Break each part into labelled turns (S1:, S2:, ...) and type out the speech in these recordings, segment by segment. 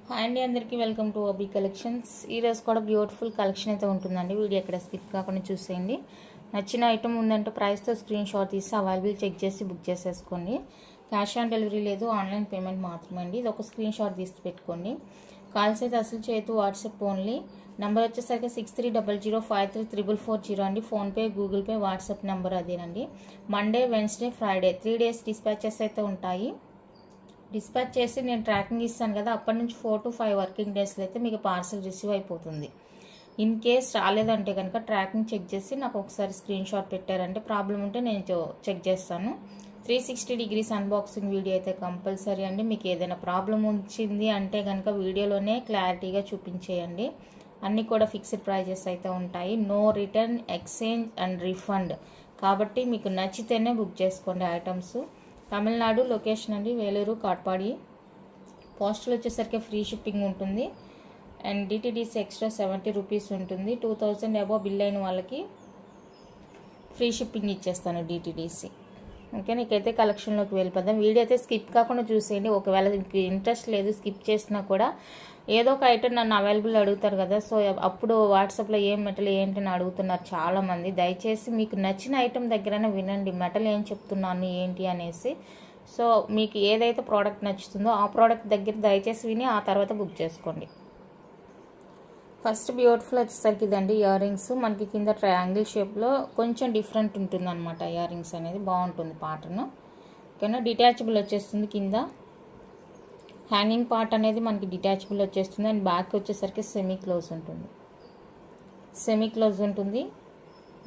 S1: Hi అండి, అందరికీ welcome to OB collections. ఈరోజు కూడా బ్యూటిఫుల్ కలెక్షన్ అయితే ఉంటుందండి. వీడియో ఎక్కడ స్కిప్ కాకుండా చూసేయండి. నచ్చిన ఐటమ్ ఉందంటే ప్రైస్తో స్క్రీన్ షాట్ తీసి అవైలబుల్ చెక్ చేసి బుక్ చేసేసుకోండి. క్యాష్ ఆన్ డెలివరీ లేదు, ఆన్లైన్ పేమెంట్ మాత్రమే అండి. ఇది ఒక స్క్రీన్ షాట్ తీసి పెట్టుకోండి. కాల్స్ అయితే అసలు చేయొద్దు, వాట్సాప్ ఓన్లీ. నెంబర్ వచ్చేసరికి 6300533440 అండి. PhonePe, Google Pay, WhatsApp number అదేనండి. Monday, Wednesday, Friday 3 days dispatches అయితే ఉంటాయి. డిస్పాచ్ చేసి నేను ట్రాకింగ్ ఇస్తాను కదా, అప్పటి నుంచి 4 to 5 వర్కింగ్ డేస్లో అయితే మీకు పార్సల్ రిసీవ్ అయిపోతుంది. ఇన్ కేస్ రాలేదంటే కనుక ట్రాకింగ్ చెక్ చేసి నాకు ఒకసారి స్క్రీన్ షాట్ పెట్టారంటే ప్రాబ్లం ఉంటే నేను చెక్ చేస్తాను. 360 degrees అన్బాక్సింగ్ వీడియో అయితే కంపల్సరీ అండి. మీకు ఏదైనా ప్రాబ్లం వచ్చింది అంటే కనుక వీడియోలోనే క్లారిటీగా చూపించేయండి. అన్నీ కూడా ఫిక్స్డ్ ప్రైజెస్ అయితే ఉంటాయి. No return, exchange and refund. కాబట్టి మీకు నచ్చితేనే బుక్ చేసుకోండి ఐటమ్స్. తమిళనాడు లొకేషన్ అండి, వేలూరు, కాట్పాడి. పోస్టల్ వచ్చేసరికి ఫ్రీ షిప్పింగ్ ఉంటుంది. అండ్ డిటిడిసి ఎక్స్ట్రా 70 రూపీస్ ఉంటుంది. 2000 అబోవ్ బిల్ అయిన వాళ్ళకి ఫ్రీ షిప్పింగ్ ఇచ్చేస్తాను డిటిడిసి. ఓకే, నీకైతే కలెక్షన్లోకి వెళ్ళిపోదాం. వీడియో అయితే స్కిప్ కాకుండా చూసేయండి. ఒకవేళ మీకు ఇంట్రెస్ట్ లేదు స్కిప్ చేసినా కూడా ఏదో ఒక ఐటమ్ నన్ను అవైలబుల్ అడుగుతారు కదా, సో అప్పుడు వాట్సాప్లో ఏం మెటల్ ఏంటని అడుగుతున్నారు చాలామంది. దయచేసి మీకు నచ్చిన ఐటమ్ దగ్గరనే వినండి, మెటల్ ఏం చెప్తున్నాను ఏంటి అనేసి. సో మీకు ఏదైతే ప్రోడక్ట్ నచ్చుతుందో ఆ ప్రోడక్ట్ దగ్గర దయచేసి విని ఆ తర్వాత బుక్ చేసుకోండి. ఫస్ట్ బ్యూటిఫుల్ వచ్చేసరికి ఇదండి ఇయర్ రింగ్స్. మనకి కింద ట్రయాంగిల్ షేప్లో కొంచెం డిఫరెంట్ ఉంటుంది అనమాట. ఇయర్ రింగ్స్ అనేది బాగుంటుంది ప్యాటర్న్. ఓకేనా, డిటాచబుల్ వచ్చేస్తుంది. కింద హ్యాంగింగ్ పార్ట్ అనేది మనకి డిటాచబుల్ వచ్చేస్తుంది. అండ్ బ్యాక్ వచ్చేసరికి సెమీ క్లోజ్ ఉంటుంది.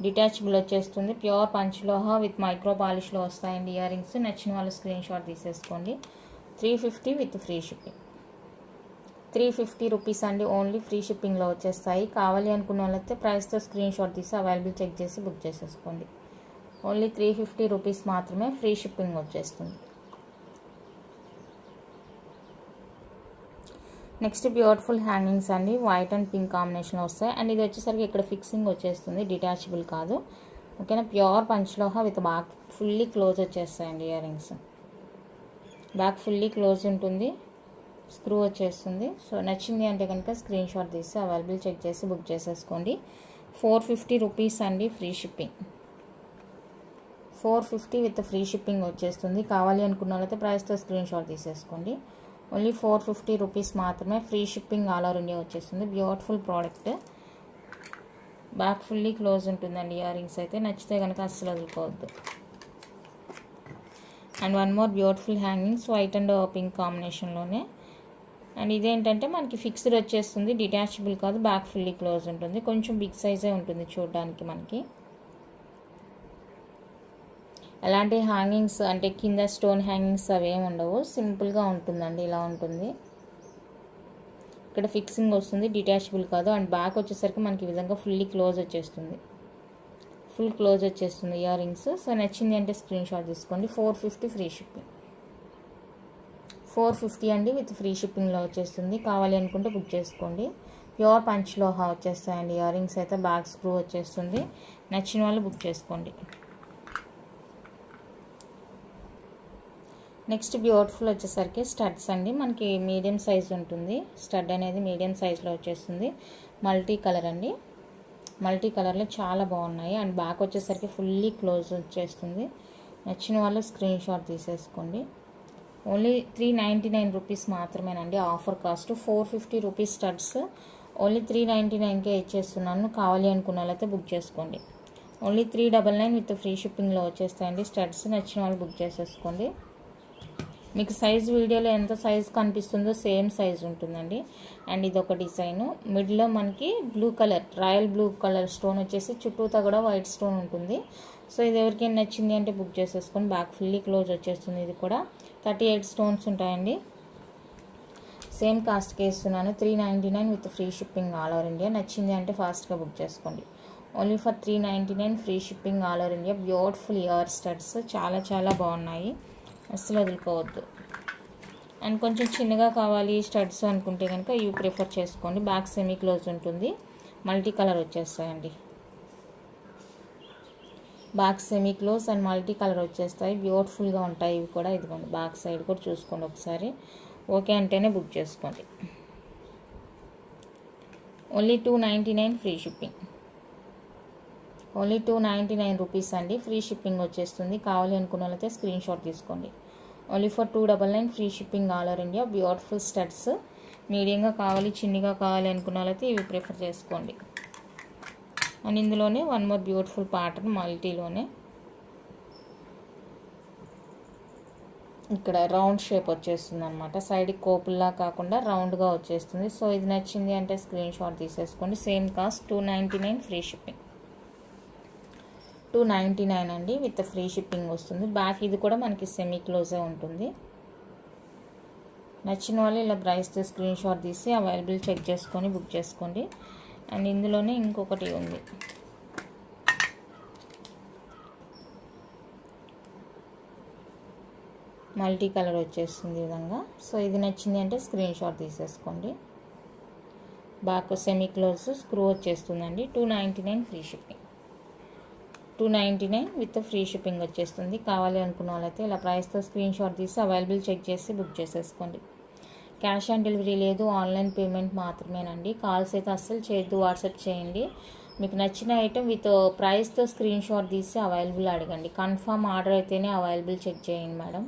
S1: డిటాచబుల్ వచ్చేస్తుంది. ప్యూర్ పంచలోహ విత్ మైక్రో పాలిష్లో వస్తాయండి ఇయర్ రింగ్స్. నచ్చిన వాళ్ళు స్క్రీన్ షాట్ తీసేసుకోండి. 350 విత్ ఫ్రీ షిప్పింగ్. 350 రూపీస్ అండి, ఓన్లీ ఫ్రీ షిప్పింగ్లో వచ్చేస్తాయి. కావాలి అనుకున్న వాళ్ళైతే ప్రైస్తో స్క్రీన్ షాట్ తీసి అవైలబుల్ చెక్ చేసి బుక్ చేసేసుకోండి. ఓన్లీ 350 రూపీస్ మాత్రమే, ఫ్రీ షిప్పింగ్ వచ్చేస్తుంది. నెక్స్ట్ బ్యూటిఫుల్ హ్యాంగింగ్స్ అండి, వైట్ అండ్ పింక్ కాంబినేషన్లో వస్తాయి. అండ్ ఇది వచ్చేసరికి ఇక్కడ ఫిక్సింగ్ వచ్చేస్తుంది, డిటాచబుల్ కాదు. ఓకేనా, pure panchaloha with back fully close వచ్చేస్తాయండి earrings. Back fully close ఉంటుంది, స్క్రూ వచ్చేస్తుంది. సో నచ్చింది అంటే కనుక స్క్రీన్ షాట్ తీసి అవైలబుల్ చెక్ చేసి బుక్ చేసేసుకోండి. 450 రూపీస్ అండి, free shipping. 450 with free shipping వచ్చేస్తుంది. కావాలి అనుకున్న వాళ్ళైతే ప్రైస్తో స్క్రీన్ షాట్ తీసేసుకోండి. ఓన్లీ 450 రూపీస్ మాత్రమే, free shipping all over India వచ్చేస్తుంది. Beautiful product. Back fully close ఉంటుందండి ఇయర్ రింగ్స్ అయితే. నచ్చితే కనుక అస్సలు వదులుకోవద్దు. And one more beautiful hangings, white and pink కాంబినేషన్లోనే. అండ్ ఇదేంటంటే మనకి ఫిక్స్డ్ వచ్చేస్తుంది, డిటాచబుల్ కాదు, బ్యాక్ ఫుల్లీ క్లోజ్ ఉంటుంది. కొంచెం బిగ్ సైజే ఉంటుంది చూడడానికి. మనకి ఎలాంటి హ్యాంగింగ్స్ అంటే కింద స్టోన్ హ్యాంగింగ్స్ అవేమి ఉండవు, సింపుల్గా ఉంటుందండి. ఇలా ఉంటుంది. ఇక్కడ ఫిక్సింగ్ వస్తుంది, డిటాచబుల్ కాదు. అండ్ బ్యాక్ వచ్చేసరికి మనకి ఈ విధంగా ఫుల్లీ క్లోజ్ వచ్చేస్తుంది, ఫుల్ క్లోజ్ వచ్చేస్తుంది ఇయర్ రింగ్స్. సో నచ్చింది అంటే స్క్రీన్ షాట్ తీసుకోండి. 450 ఫ్రీ షిప్పింగ్. 450 అండి, విత్ ఫ్రీ షిప్పింగ్లో వచ్చేస్తుంది. కావాలి అనుకుంటే బుక్ చేసుకోండి. ప్యూర్ పంచలోహ వచ్చేస్తాయండి ఇయర్ రింగ్స్ అయితే. బ్యాక్ స్క్రూ వచ్చేస్తుంది. నచ్చిన వాళ్ళు బుక్ చేసుకోండి. నెక్స్ట్ బ్యూటిఫుల్ వచ్చేసరికి స్టడ్స్ అండి. మనకి మీడియం సైజ్ ఉంటుంది. స్టడ్ అనేది మీడియం సైజ్లో వచ్చేస్తుంది. మల్టీ కలర్ అండి, మల్టీ కలర్లో చాలా బాగున్నాయి. అండ్ బ్యాక్ వచ్చేసరికి ఫుల్లీ క్లోజ్ వచ్చేస్తుంది. నచ్చిన వాళ్ళు స్క్రీన్ షాట్ తీసేసుకోండి. ఓన్లీ 399 రూపీస్ మాత్రమేనండి, offer cost. 450 rupees studs only 399కే ఇచ్చేస్తున్నాను. కావాలి అనుకున్న వాళ్ళైతే బుక్ చేసుకోండి. ఓన్లీ 399 విత్ ఫ్రీ షిప్పింగ్లో వచ్చేస్తాయండి స్టడ్స్. నచ్చిన వాళ్ళు బుక్ చేసేసుకోండి. మీకు సైజ్ వీడియోలో ఎంత సైజ్ కనిపిస్తుందో సేమ్ సైజ్ ఉంటుందండి. అండ్ ఇది ఒక డిజైన్. మిడిల్లో మనకి blue colour, royal blue colour stone వచ్చేసి చుట్టూతా కూడా వైట్ స్టోన్ ఉంటుంది. సో ఇది ఎవరికైనా నచ్చింది అంటే బుక్ చేసేసుకొని. బ్యాక్ ఫుల్లీ క్లోజ్ వచ్చేస్తుంది. ఇది కూడా 38 స్టోన్స్ ఉంటాయండి. సేమ్ కాస్ట్కి ఇస్తున్నాను, 399 with free shipping all over India. నచ్చింది అంటే ఫాస్ట్గా బుక్ చేసుకోండి. Only for 399 free shipping all over India. Beautiful year studs చాలా చాలా బాగున్నాయి, అస్సలు వదులుకోవద్దు. అండ్ కొంచెం చిన్నగా కావాలి స్టడ్స్ అనుకుంటే కనుక ఇవి ప్రిఫర్ చేసుకోండి. బ్యాక్ సెమీ క్లోజ్ ఉంటుంది, మల్టీ కలర్ వచ్చేస్తాయండి. Back semi close and multi colour వచ్చేస్తాయి. బ్యూటిఫుల్గా ఉంటాయి ఇవి కూడా. ఇదిగోండి బ్యాక్ సైడ్ కూడా చూసుకోండి ఒకసారి. ఓకే అంటేనే బుక్ చేసుకోండి. Only 299 free shipping. Only 299 rupees అండి, ఫ్రీ షిప్పింగ్ వచ్చేస్తుంది. కావాలి అనుకున్న వాళ్ళైతే స్క్రీన్ షాట్ తీసుకోండి. Only for 299 free shipping all over India. Beautiful studs, మీడియంగా కావాలి చిన్నగా కావాలి అనుకున్న వాళ్ళైతే ఇవి ప్రిఫర్ చేసుకోండి. అండ్ ఇందులోనే వన్ మోర్ బ్యూటిఫుల్ ప్యాటర్న్ మల్టీలోనే ఇక్కడ రౌండ్ షేప్ వచ్చేస్తుంది అనమాట. సైడ్ కోపుల్లా కాకుండా రౌండ్గా వచ్చేస్తుంది. సో ఇది నచ్చింది అంటే స్క్రీన్ షాట్ తీసేసుకోండి. Same cost 299 free shipping. 299 అండి విత్ ఫ్రీ షిప్పింగ్ వస్తుంది. బ్యాక్ ఇది కూడా మనకి సెమీ క్లోజే ఉంటుంది. నచ్చిన వాళ్ళు ఇలా ప్రైస్తో స్క్రీన్ షాట్ తీసి అవైలబుల్ చెక్ చేసుకొని బుక్ చేసుకోండి. అండ్ ఇందులోనే ఇంకొకటి ఉంది, మల్టీ కలర్ వచ్చేస్తుంది ఈ విధంగా. సో ఇది నచ్చింది అంటే స్క్రీన్ షాట్ తీసేసుకోండి. బ్యాక్ సెమీ క్లోజ్ స్క్రూ వచ్చేస్తుందండి. 299 free shipping. 299 with free shipping వచ్చేస్తుంది. కావాలి అనుకున్న వాళ్ళైతే ఇలా ప్రైస్తో స్క్రీన్ షాట్ తీసి అవైలబుల్ చెక్ చేసి బుక్ చేసేసుకోండి. క్యాష్ ఆన్ డెలివరీ లేదు, ఆన్లైన్ పేమెంట్ మాత్రమేనండి. కాల్స్ అయితే అస్సలు చేయొద్దు, వాట్సాప్ చేయండి. మీకు నచ్చిన ఐటెం విత్ ప్రైస్తో స్క్రీన్ షాట్ తీసి అవైలబుల్ అడగండి. కన్ఫర్మ్ ఆర్డర్ అయితేనే అవైలబుల్ చెక్ చేయండి మేడం.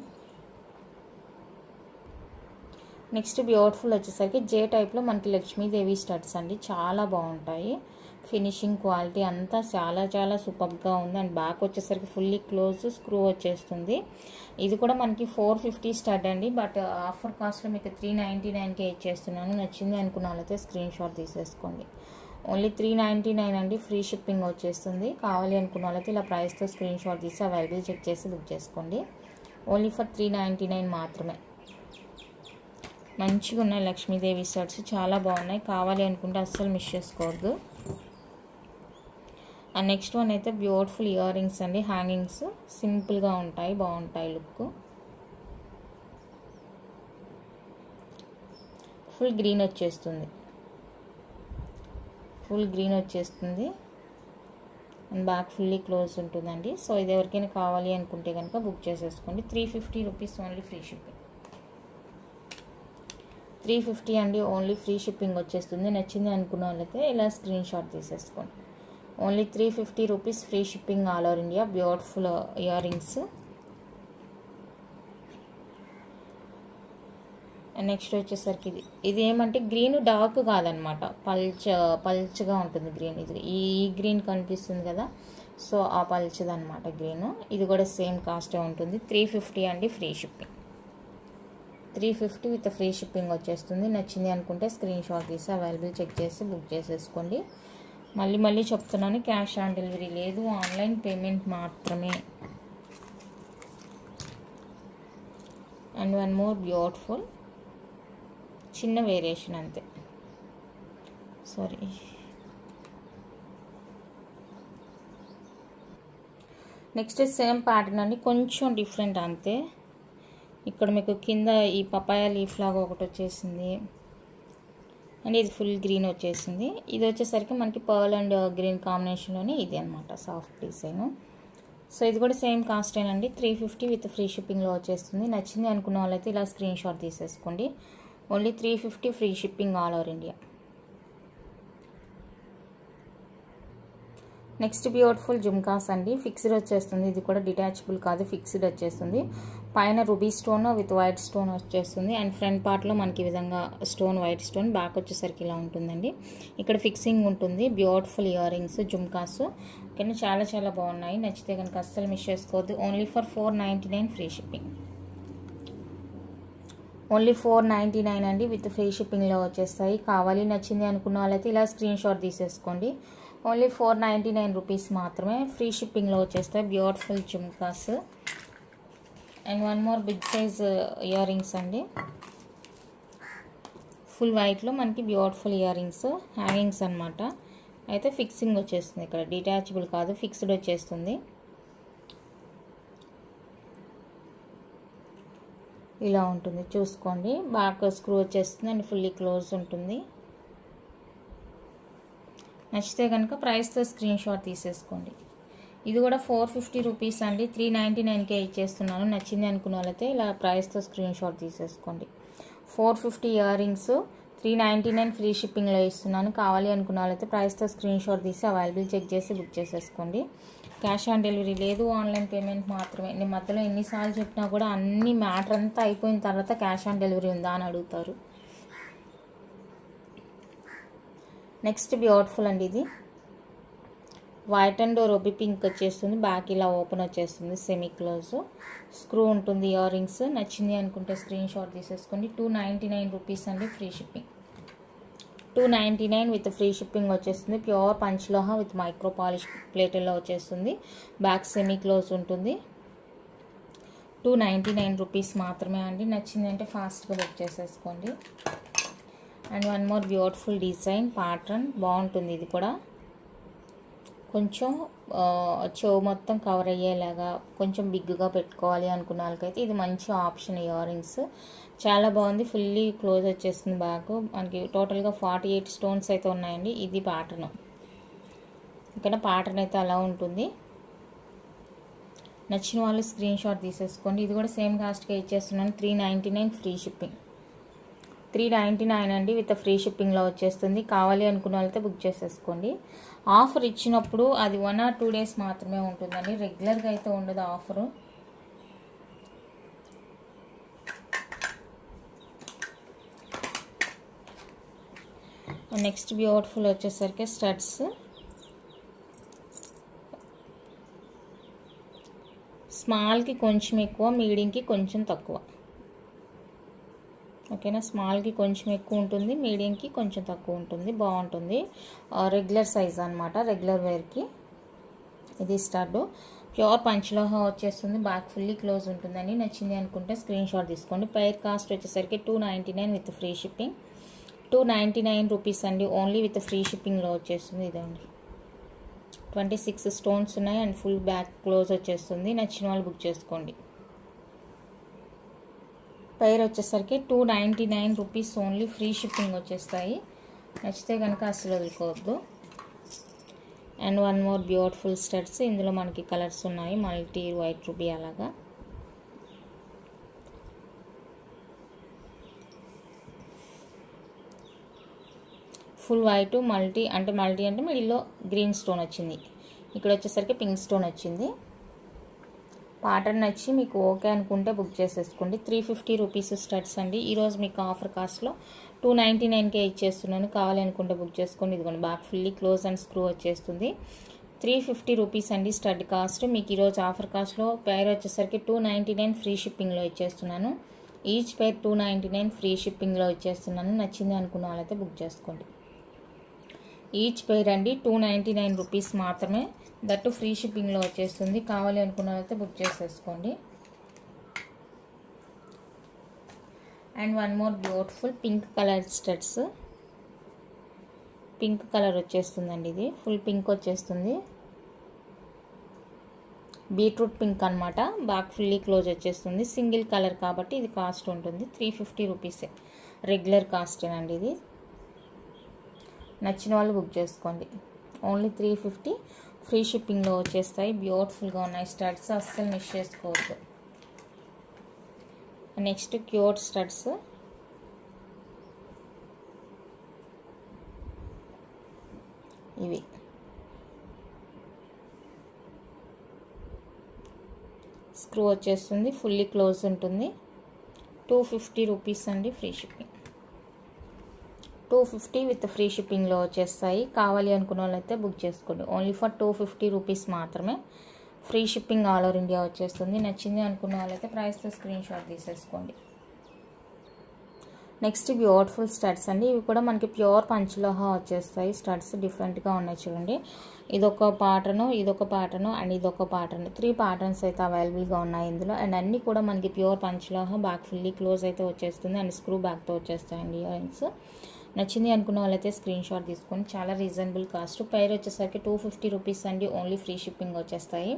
S1: నెక్స్ట్ బ్యూటిఫుల్ వచ్చేసరికి జే టైప్లో మనకి లక్ష్మీదేవి స్టడ్స్ అండి, చాలా బాగుంటాయి. ఫినిషింగ్ క్వాలిటీ అంతా చాలా చాలా సూపర్గా ఉంది. అండ్ బ్యాక్ వచ్చేసరికి ఫుల్లీ క్లోజ్ స్క్రూ వచ్చేస్తుంది. ఇది కూడా మనకి 450 స్టడ్ అండి, బట్ ఆఫర్ కాస్ట్లో మీకు 399కే ఇచ్చేస్తున్నాను. నచ్చింది అనుకున్న వాళ్ళైతే స్క్రీన్ షాట్ తీసేసుకోండి. ఓన్లీ 399 అండి, ఫ్రీ షిప్పింగ్ వచ్చేస్తుంది. కావాలి అనుకున్న వాళ్ళైతే ఇలా ప్రైస్తో స్క్రీన్ షాట్ తీసి అవైలబుల్ చెక్ చేసి బుక్ చేసుకోండి. ఓన్లీ ఫర్ 399 మాత్రమే. మంచిగా ఉన్నాయి లక్ష్మీదేవి స్టడ్స్, చాలా బాగున్నాయి. కావాలి అనుకుంటే అస్సలు మిస్ చేసుకోవద్దు. అండ్ నెక్స్ట్ వన్ అయితే బ్యూటిఫుల్ ఇయర్ రింగ్స్ అండి, హ్యాంగింగ్స్ సింపుల్గా ఉంటాయి, బాగుంటాయి లుక్. ఫుల్ గ్రీన్ వచ్చేస్తుంది, ఫుల్ గ్రీన్ వచ్చేస్తుంది. అండ్ బ్యాక్ ఫుల్లీ క్లోజ్ ఉంటుందండి. సో ఇది ఎవరికైనా కావాలి అనుకుంటే కనుక బుక్ చేసేసుకోండి. 350 రూపీస్ ఓన్లీ ఫ్రీ షిప్పింగ్. 350 అండి, ఓన్లీ ఫ్రీ షిప్పింగ్ వచ్చేస్తుంది. నచ్చింది అనుకున్న వాళ్ళైతే ఇలా స్క్రీన్ షాట్ తీసేసుకోండి. Only 350 rupees free shipping all over India. Beautiful ear rings. Next వచ్చేసరికి ఇది ఏమంటే గ్రీన్ డార్క్ కాదనమాట, పల్చగా ఉంటుంది గ్రీన్. ఇది ఈ గ్రీన్ కనిపిస్తుంది కదా, సో ఆ పల్చది అనమాట గ్రీన్. ఇది కూడా సేమ్ కాస్టే ఉంటుంది. 350 అండి, free shipping. 350 with free shipping వచ్చేస్తుంది. నచ్చింది అనుకుంటే స్క్రీన్ షాట్ తీసి అవైలబుల్ చెక్ చేసి బుక్ చేసేసుకోండి. మళ్ళీ చెప్తున్నాను, క్యాష్ ఆన్ డెలివరీ లేదు, ఆన్లైన్ పేమెంట్ మాత్రమే. అండ్ వన్ మోర్ బ్యూటిఫుల్ చిన్న వేరియేషన్ అంతే, సారీ. నెక్స్ట్ సేమ్ ప్యాటర్న్ అండి, కొంచెం డిఫరెంట్ అంతే. ఇక్కడ మీకు కింద ఈ పపాయ లీఫ్ లాగా ఒకటి వచ్చేసింది. అండ్ ఇది ఫుల్ గ్రీన్ వచ్చేసింది. ఇది వచ్చేసరికి మనకి పర్ల్ అండ్ గ్రీన్ కాంబినేషన్లోనే ఇది అనమాట, సాఫ్ట్ డిజైన్. సో ఇది కూడా సేమ్ కాస్టేనండి, 350 విత్ ఫ్రీ షిప్పింగ్లో వచ్చేస్తుంది. నచ్చింది అనుకున్న వాళ్ళైతే ఇలా స్క్రీన్ షాట్ తీసేసుకోండి. Only 350 free shipping all over India. Next beautiful jhumkas అండి, ఫిక్స్డ్ వచ్చేస్తుంది. ఇది కూడా డిటాచబుల్ కాదు, ఫిక్స్డ్ వచ్చేస్తుంది. పైన ruby stone with white stone వచ్చేస్తుంది. అండ్ ఫ్రంట్ పార్ట్లో మనకి ఈ విధంగా స్టోన్, వైట్ స్టోన్. బ్యాక్ వచ్చేసరికి ఇలా ఉంటుందండి. ఇక్కడ ఫిక్సింగ్ ఉంటుంది. బ్యూటిఫుల్ ఇయర్ రింగ్స్ జుమ్కాస్ ఓకేనా, చాలా చాలా బాగున్నాయి. నచ్చితే కనుక అస్సలు మిస్ చేసుకోవద్దు. Only for 499 free shipping. Only 499 అండి, విత్ ఫ్రీ షిప్పింగ్లో వచ్చేస్తాయి. కావాలి నచ్చింది అనుకున్న వాళ్ళైతే ఇలా స్క్రీన్ షాట్ తీసేసుకోండి. ఓన్లీ 499 రూపీస్ మాత్రమే, ఫ్రీ షిప్పింగ్లో వచ్చేస్తాయి. Beautiful jhumkas. And one more big size ear rings అండి, ఫుల్ వైట్లో మనకి బ్యూటిఫుల్ ఇయర్ రింగ్స్, హ్యాంగింగ్స్ అనమాట. అయితే ఫిక్సింగ్ వచ్చేస్తుంది, ఇక్కడ డిటాచబుల్ కాదు, ఫిక్స్డ్ వచ్చేస్తుంది. ఇలా ఉంటుంది చూసుకోండి. బ్యాక్ స్క్రూ వచ్చేస్తుంది అండ్ ఫుల్లీ క్లోజ్ ఉంటుంది. నచ్చితే కనుక ప్రైస్తో స్క్రీన్ షాట్ తీసేసుకోండి. ఇది కూడా 450 రూపీస్ అండి, 399కే ఇచ్చేస్తున్నాను. నచ్చింది అనుకున్న వాళ్ళైతే ఇలా ప్రైస్తో స్క్రీన్ షాట్ తీసేసుకోండి. 450 ఇయర్ రింగ్స్ 399 ఫ్రీ షిప్పింగ్లో ఇస్తున్నాను. కావాలి అనుకున్న వాళ్ళైతే ప్రైస్తో స్క్రీన్ షాట్ తీసి అవైలబుల్ చెక్ చేసి బుక్ చేసేసుకోండి. క్యాష్ ఆన్ డెలివరీ లేదు, ఆన్లైన్ పేమెంట్ మాత్రమే. నేను మధ్యలో ఎన్నిసార్లు చెప్పినా కూడా అన్ని మ్యాటర్ అంతా అయిపోయిన తర్వాత క్యాష్ ఆన్ డెలివరీ ఉందా అని అడుగుతారు. నెక్స్ట్ బ్యూటిఫుల్ అండి, ఇది వైట్ అండ్ రొబీ పింక్ వచ్చేస్తుంది. బ్యాక్ ఇలా ఓపెన్ వచ్చేస్తుంది, సెమీ క్లోజ్, స్క్రూ ఉంటుంది. ఇయర్ రింగ్స్ నచ్చింది అనుకుంటే స్క్రీన్ షాట్ తీసేసుకోండి. 299 రూపీస్ అండి, free shipping. 299 with free shipping వచ్చేస్తుంది. Pure panchaloha with micro polish ప్లేట్లో వచ్చేస్తుంది. బ్యాక్ సెమీ క్లోజ్ ఉంటుంది. 299 రూపీస్ మాత్రమే అండి. నచ్చింది అంటే ఫాస్ట్గా బుక్ చేసేసుకోండి. And one more beautiful design pattern, బాగుంటుంది. ఇది కూడా కొంచెం చెవు మొత్తం కవర్ అయ్యేలాగా కొంచెం బిగ్గా పెట్టుకోవాలి అనుకున్న వాళ్ళకైతే ఇది మంచి ఆప్షన్. ఇయర్ రింగ్స్ చాలా బాగుంది, ఫుల్లీ క్లోజ్ వచ్చేస్తుంది. బ్యాక్ మనకి టోటల్గా 48 స్టోన్స్ అయితే ఉన్నాయండి. ఇది ప్యాటర్న్, ఇక్కడ ప్యాటర్న్ అయితే అలా ఉంటుంది. నచ్చిన వాళ్ళు స్క్రీన్ షాట్ తీసేసుకోండి. ఇది కూడా సేమ్ కాస్ట్గా ఇచ్చేస్తున్నాను. 399 ఫ్రీ షిప్పింగ్. 399 అండి విత్ ఫ్రీ షిప్పింగ్లో వచ్చేస్తుంది. కావాలి అనుకున్న వాళ్ళైతే బుక్ చేసేసుకోండి. ఆఫర్ ఇచ్చినప్పుడు అది 1 or 2 డేస్ మాత్రమే ఉంటుందండి, రెగ్యులర్గా అయితే ఉండదు ఆఫరు. నెక్స్ట్ బ్యూటిఫుల్ వచ్చేసరికి స్టడ్స్. స్మాల్కి కొంచెం ఎక్కువ, మీడియంకి కొంచెం తక్కువ. ఓకేనా, స్మాల్కి కొంచెం ఎక్కువ ఉంటుంది, మీడియంకి కొంచెం తక్కువ ఉంటుంది. బాగుంటుంది, రెగ్యులర్ సైజ్ అనమాట, రెగ్యులర్ వేర్కి. ఇది స్టడ్ ప్యూర్ పంచలోహ వచ్చేస్తుంది. బ్యాక్ ఫుల్లీ క్లోజ్ ఉంటుందండి. నచ్చింది అనుకుంటే స్క్రీన్ షాట్ తీసుకోండి. పైర్ కాస్ట్ వచ్చేసరికి 299 విత్ ఫ్రీ షిప్పింగ్. 299 రూపీస్ అండి, ఓన్లీ విత్ ఫ్రీ షిప్పింగ్లో వచ్చేస్తుంది. ఇదండి 26 స్టోన్స్ ఉన్నాయి అండ్ ఫుల్ బ్యాక్ క్లోజ్ వచ్చేస్తుంది. నచ్చిన వాళ్ళు బుక్ చేసుకోండి. పైర్ వచ్చేసరికి 299 రూపీస్ ఓన్లీ, ఫ్రీ షిప్పింగ్ వచ్చేస్తాయి. నచ్చితే కనుక అసలు వదులుకోవద్దు. And one more beautiful studs. ఇందులో మనకి కలర్స్ ఉన్నాయి, మల్టీ, వైట్ రూబీ అలాగా. ఫుల్ వైట్ మల్టీ అంటే మిడిల్లో గ్రీన్ స్టోన్ వచ్చింది. ఇక్కడ వచ్చేసరికి పింక్ స్టోన్ వచ్చింది. ప్యాటర్న్ నచ్చి మీకు ఓకే అనుకుంటే బుక్ చేసేసుకోండి. 350 రూపీస్ స్టడ్స్ అండి. ఈరోజు మీకు ఆఫర్ కాస్ట్లో 299కే ఇచ్చేస్తున్నాను. కావాలి అనుకుంటే బుక్ చేసుకోండి. ఇదిగోండి back fully close and screw వచ్చేస్తుంది. 350 రూపీస్ అండి స్టడ్ కాస్ట్. మీకు ఈరోజు ఆఫర్ కాస్ట్లో పేర్ వచ్చేసరికి 299 ఫ్రీ షిప్పింగ్లో ఇచ్చేస్తున్నాను. ఈచ్ పేర్ 299 ఫ్రీ షిప్పింగ్లో ఇచ్చేస్తున్నాను. నచ్చింది అనుకున్న వాళ్ళైతే బుక్ చేసుకోండి. ఈచ్ పేర్ అండి 299 రూపీస్ మాత్రమే, దట్టు ఫ్రీ షిప్పింగ్లో వచ్చేస్తుంది. కావాలి అనుకున్న వాళ్ళైతే బుక్ చేసేసుకోండి. And one more beautiful pink colour studs. Pink colour వచ్చేస్తుందండి, ఇది ఫుల్ పింక్ వచ్చేస్తుంది. బీట్రూట్ పింక్ అనమాట. బ్యాక్ ఫుల్లీ క్లోజ్ వచ్చేస్తుంది. సింగిల్ కలర్ కాబట్టి ఇది కాస్ట్ ఉంటుంది 350 రూపీసే, రెగ్యులర్ కాస్టేనండి ఇది. నచ్చిన వాళ్ళు బుక్ చేసుకోండి. ఓన్లీ 350 ఫ్రీ షిప్పింగ్లో వచ్చేస్తాయి. బ్యూటిఫుల్గా ఉన్నాయి స్టడ్స్, అస్సలు మిస్ చేసుకోవద్దు. Next cute studs. ఇవి స్క్రూ వచ్చేస్తుంది, ఫుల్లీ క్లోజ్ ఉంటుంది. 250 రూపీస్ అండి, ఫ్రీ షిప్పింగ్. 250 విత్ ఫ్రీ షిప్పింగ్లో వచ్చేస్తాయి. కావాలి అనుకున్న వాళ్ళైతే బుక్ చేసుకోండి. ఓన్లీ ఫర్ 250 రూపీస్ మాత్రమే, free shipping all over India వచ్చేస్తుంది. నచ్చింది అనుకున్న వాళ్ళైతే ప్రైస్తో స్క్రీన్ షాట్ తీసేసుకోండి. నెక్స్ట్ బ్యూటిఫుల్ స్టడ్స్ అండి. ఇవి కూడా మనకి ప్యూర్ పంచలోహ వచ్చేస్తాయి. స్టడ్స్ డిఫరెంట్గా ఉన్నాయి చూడండి. ఇదొక ప్యాటర్ను, ఇదొక ప్యాటర్ను అండ్ ఇదొక ప్యాటర్న్. 3 ప్యాటర్న్స్ అయితే అవైలబుల్గా ఉన్నాయి ఇందులో. అండ్ అన్నీ కూడా మనకి ప్యూర్ పంచలోహ, బ్యాక్ ఫుల్లీ క్లోజ్ అయితే వచ్చేస్తుంది అండ్ స్క్రూ బ్యాక్తో వచ్చేస్తాయండి ఇయర్ రింగ్స్. నచ్చింది అనుకున్న వాళ్ళైతే స్క్రీన్ షాట్ తీసుకొని, చాలా రీజనబుల్ కాస్ట్. పైర్ వచ్చేసరికి 250 రూపీస్ అండి, ఓన్లీ ఫ్రీ షిప్పింగ్ వచ్చేస్తాయి.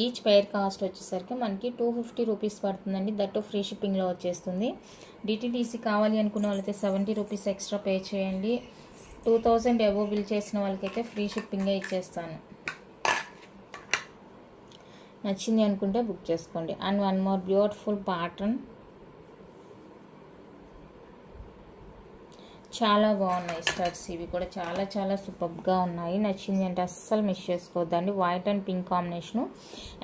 S1: ఈచ్ పైర్ కాస్ట్ వచ్చేసరికి మనకి 250 రూపీస్ పడుతుందండి, దట్టు ఫ్రీ షిప్పింగ్లో వచ్చేస్తుంది. డిటీడీసీ కావాలి అనుకున్న వాళ్ళైతే 70 రూపీస్ ఎక్స్ట్రా పే చేయండి. 2000 అబోవ్ బిల్ చేసిన వాళ్ళకైతే ఫ్రీ షిప్పింగే ఇచ్చేస్తాను. నచ్చింది అనుకుంటే బుక్ చేసుకోండి. And one more beautiful pattern. చాలా బాగున్నాయి స్టడ్స్. ఇవి కూడా చాలా చాలా సూపర్గా ఉన్నాయి. నచ్చింది అంటే అస్సలు మిస్ చేసుకోవద్దండి. White and pink combination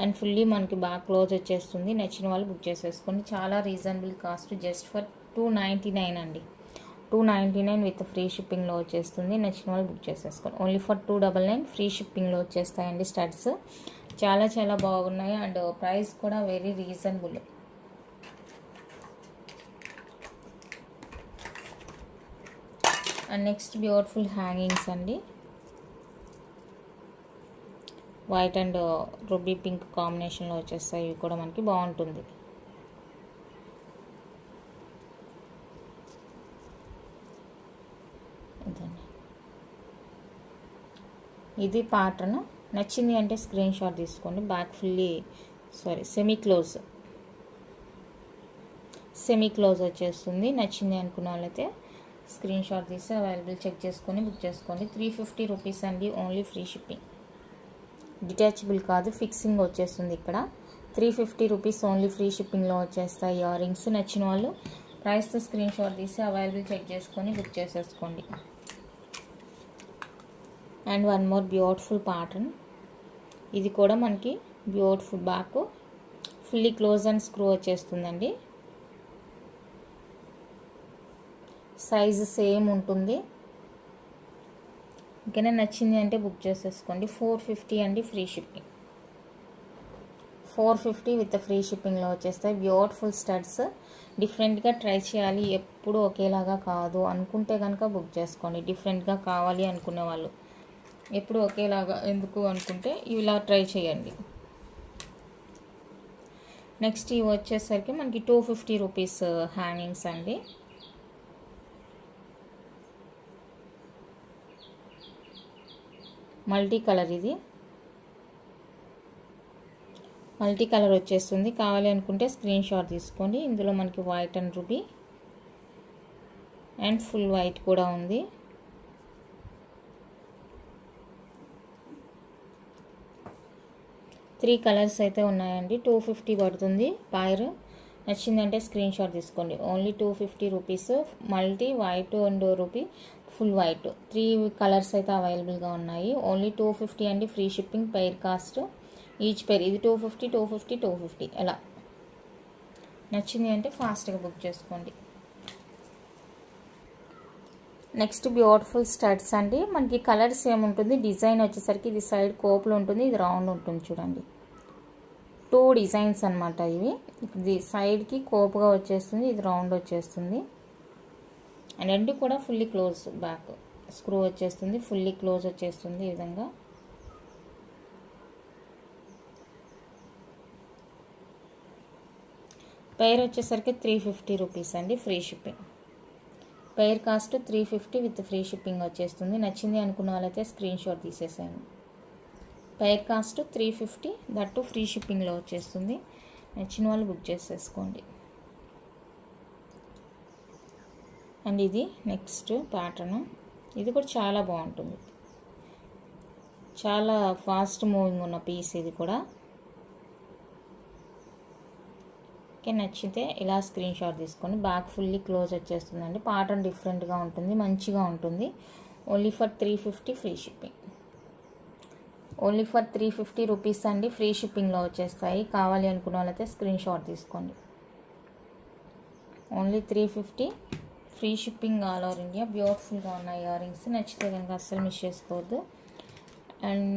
S1: and fully మనకి బాగా క్లోజ్ వచ్చేస్తుంది. నచ్చిన వాళ్ళు బుక్ చేసేసుకోండి. చాలా రీజనబుల్ కాస్ట్, జస్ట్ ఫర్ 299 అండి. 299 విత్ ఫ్రీ షిప్పింగ్లో వచ్చేస్తుంది. నచ్చిన వాళ్ళు బుక్ చేసేసుకోండి. ఓన్లీ ఫర్ 299 ఫ్రీ షిప్పింగ్లో వచ్చేస్తాయండి స్టడ్స్. చాలా చాలా బాగున్నాయి అండ్ ప్రైస్ కూడా very reasonable. And next beautiful hangings అండి. వైట్ అండ్ రూబీ పింక్ కాంబినేషన్లో వచ్చేస్తాయి. ఇవి కూడా మనకి బాగుంటుంది. ఇది ప్యాటర్న్. నచ్చింది అంటే స్క్రీన్ షాట్ తీసుకోండి. బ్యాక్ ఫుల్లీ సెమీ క్లోజ్ వచ్చేస్తుంది. నచ్చింది అనుకున్న వాళ్ళైతే స్క్రీన్ షాట్ తీసి అవైలబుల్ చెక్ చేసుకొని బుక్ చేసుకోండి. 350 రూపీస్ అండి. Only free shipping. డిటాచబుల్ కాదు, ఫిక్సింగ్ వచ్చేస్తుంది ఇక్కడ. 350 రూపీస్ ఓన్లీ ఫ్రీ షిప్పింగ్లో వచ్చేస్తాయి ఇయర్ రింగ్స్. నచ్చిన వాళ్ళు ప్రైస్తో స్క్రీన్ షాట్ తీసి అవైలబుల్ చెక్ చేసుకొని బుక్ చేసేసుకోండి. And one more beautiful pattern. ఇది కూడా మనకి beautiful back fully close and screw వచ్చేస్తుందండి. సైజు సేమ్ ఉంటుంది. ఇంకైనా నచ్చింది అంటే బుక్ చేసేసుకోండి. 450 అండి ఫ్రీ షిప్పింగ్. 450 విత్ ఫ్రీ షిప్పింగ్లో వచ్చేస్తాయి. Beautiful studs. డిఫరెంట్గా ట్రై చేయాలి, ఎప్పుడు ఒకేలాగా కాదు అనుకుంటే కనుక బుక్ చేసుకోండి. డిఫరెంట్గా కావాలి అనుకునే వాళ్ళు ఎప్పుడు ఒకేలాగా ఎందుకు అనుకుంటే ఇలా ట్రై చేయండి. నెక్స్ట్ ఇవి వచ్చేసరికి మనకి 250 రూపీస్ హ్యాంగింగ్స్ అండి. Multi colour. ఇది మల్టీ కలర్ వచ్చేస్తుంది. కావాలి అనుకుంటే స్క్రీన్ షాట్ తీసుకోండి. ఇందులో మనకి white and ruby and full white కూడా ఉంది. త్రీ కలర్స్ అయితే ఉన్నాయండి. 250 పడుతుంది పైర్. నచ్చిందంటే స్క్రీన్ షాట్ తీసుకోండి. Only 250 rupees. Multi white and ruby full white 3 colours అయితే అవైలబుల్గా ఉన్నాయి. ఓన్లీ 250 అండి free shipping. Pair cost each pair ఇది 250 250 250 ఎలా. నచ్చింది అంటే ఫాస్ట్గా బుక్ చేసుకోండి. నెక్స్ట్ బ్యూటిఫుల్ స్టడ్స్ అండి. మనకి కలర్స్ ఏముంటుంది, డిజైన్ వచ్చేసరికి ఇది సైడ్ కోపులు ఉంటుంది, ఇది రౌండ్ ఉంటుంది. చూడండి 2 డిజైన్స్ అనమాట ఇవి. ఇది సైడ్కి కోపుగా వచ్చేస్తుంది, ఇది రౌండ్ వచ్చేస్తుంది. అండ్ రెండు కూడా ఫుల్లీ క్లోజ్. బ్యాక్ స్క్రూ వచ్చేస్తుంది, ఫుల్లీ క్లోజ్ వచ్చేస్తుంది ఈ విధంగా. పెయిర్ వచ్చేసరికి 350 రూపీస్ అండి free shipping. Pair cost 350 with free shipping వచ్చేస్తుంది. నచ్చింది అనుకున్న వాళ్ళైతే స్క్రీన్ షాట్ తీసేసాను. పెయిర్ కాస్ట్ 350, దట్టు ఫ్రీ షిప్పింగ్లో వచ్చేస్తుంది. నచ్చిన వాళ్ళు బుక్ చేసేసుకోండి. అండ్ ఇది నెక్స్ట్ ప్యాటర్న్. ఇది కూడా చాలా బాగుంటుంది. చాలా ఫాస్ట్ మూవింగ్ ఉన్న పీస్ ఇది కూడా. ఓకే, నచ్చితే ఇలా స్క్రీన్ షాట్ తీసుకొని బ్యాక్ ఫుల్లీ క్లోజ్ వచ్చేస్తుందండి. ప్యాటర్న్ డిఫరెంట్గా ఉంటుంది, మంచిగా ఉంటుంది. Only for 350 free shipping. Only for 350 rupees అండి ఫ్రీ షిప్పింగ్లో వచ్చేస్తాయి. కావాలి అనుకున్న వాళ్ళైతే స్క్రీన్ షాట్ తీసుకోండి. Only 350 free shipping all over India. బ్యూటిఫుల్గా ఉన్నాయి ఇయర్ రింగ్స్. నచ్చితే కనుక అస్సలు మిస్ చేసుకోవద్దు. అండ్